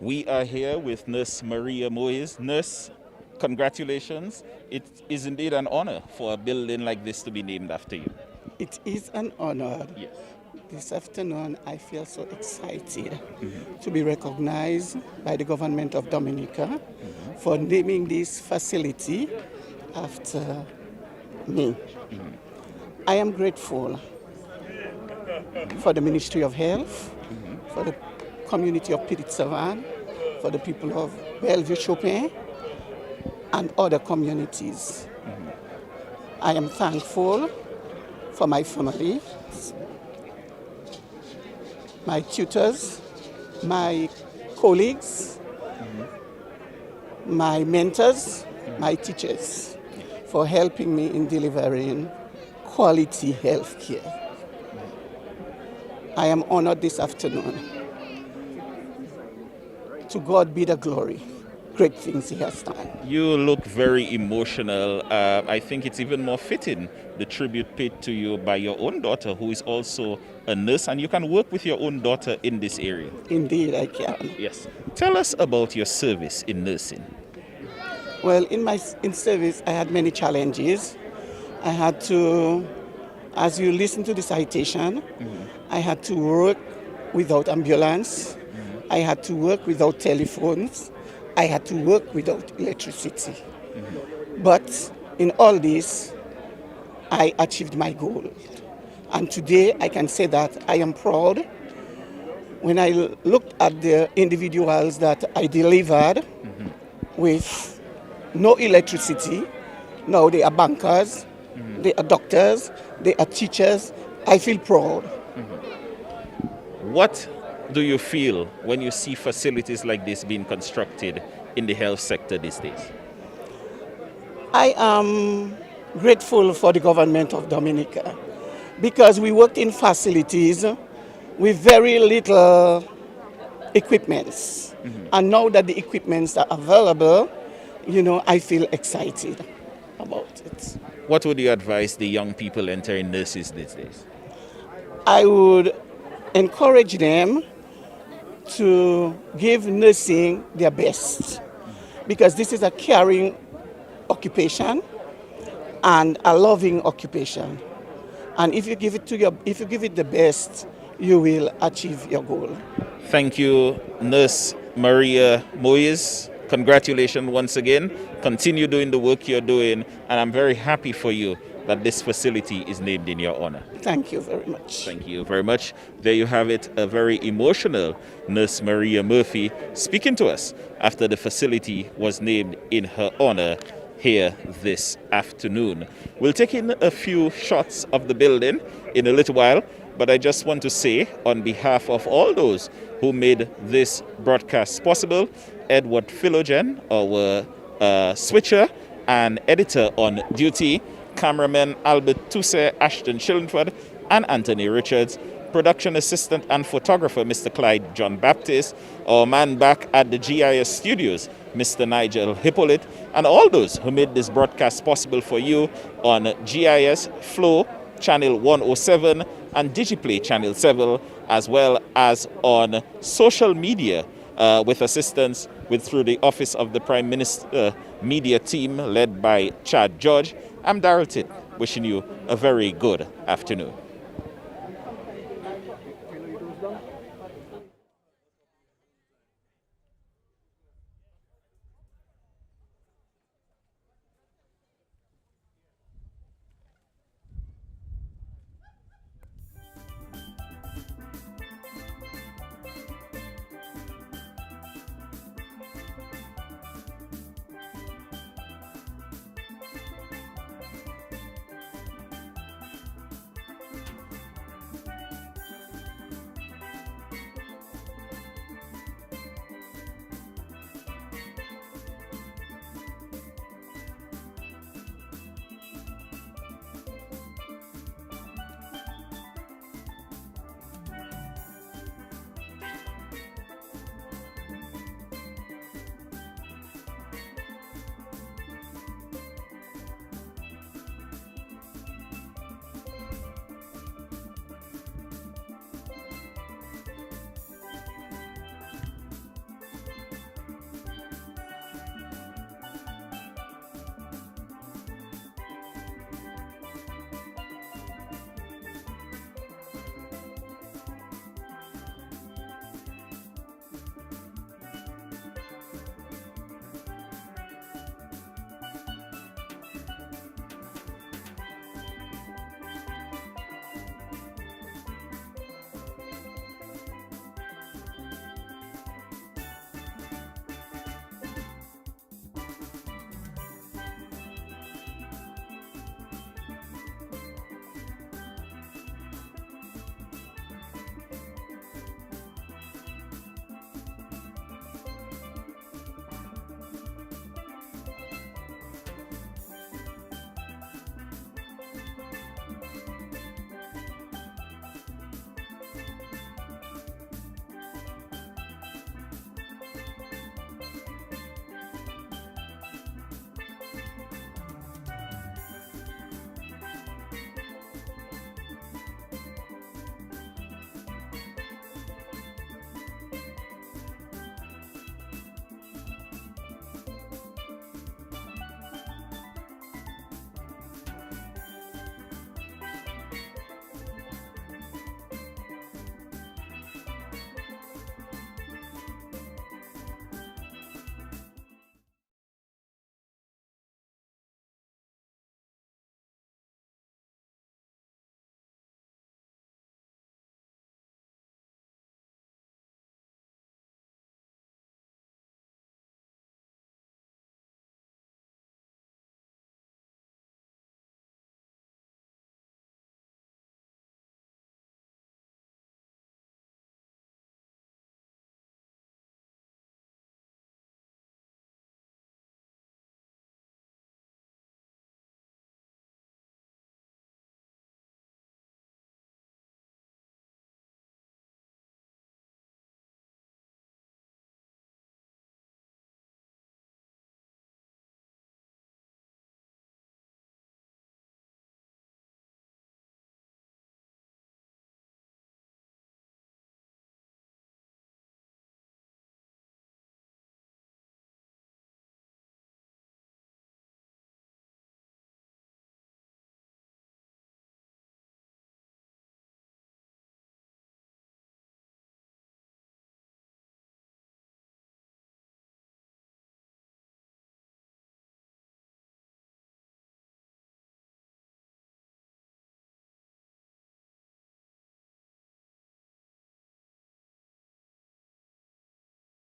We are here with Nurse Maria Moyes. Nurse, congratulations. It is indeed an honor for a building like this to be named after you. It is an honor. Yes. This afternoon, I feel so excited to be recognized by the government of Dominica for naming this facility after me. I am grateful for the Ministry of Health, for the community of Petit-Savane, for the people of Bellevue Chopin, and other communities. I am thankful for my family, my tutors, my colleagues, my mentors, my teachers, for helping me in delivering quality health care. I am honored this afternoon. To God be the glory. Great things he has done. You look very emotional. I think it's even more fitting, the tribute paid to you by your own daughter, who is also a nurse, and you can work with your own daughter in this area. Indeed, I can. Yes. Tell us about your service in nursing. Well, in service, I had many challenges. I had to, as you listen to the citation, I had to work without ambulance. I had to work without telephones. I had to work without electricity. But in all this, I achieved my goal. And today I can say that I am proud. When I looked at the individuals that I delivered with no electricity, now they are bankers, they are doctors, they are teachers, I feel proud. What do you feel when you see facilities like this being constructed in the health sector these days? I am grateful for the government of Dominica because we worked in facilities with very little equipments. And now that the equipments are available, I feel excited about it. What would you advise the young people entering nurses these days? I would encourage them to give nursing their best because this is a caring occupation and a loving occupation. And if you give it the best, you will achieve your goal. Thank you, Nurse Maria Moyes. Congratulations once again. Continue doing the work you're doing, and I'm very happy for you that this facility is named in your honor. Thank you very much. Thank you very much. There you have it, a very emotional Nurse Maria Murphy speaking to us after the facility was named in her honor here this afternoon. We'll take in a few shots of the building in a little while, but I just want to say on behalf of all those who made this broadcast possible, Edward Philogen, our switcher and editor on duty, cameraman Albert Toussaint, Ashton Shillingford, and Anthony Richards, production assistant and photographer Mr. Clyde John Baptist, our man back at the GIS studios, Mr. Nigel Hippolyte, and all those who made this broadcast possible for you on GIS Flow channel 107 and Digiplay channel 7, as well as on social media with assistance through the Office of the Prime Minister media team led by Chad George. I'm Darrell Titt, wishing you a very good afternoon.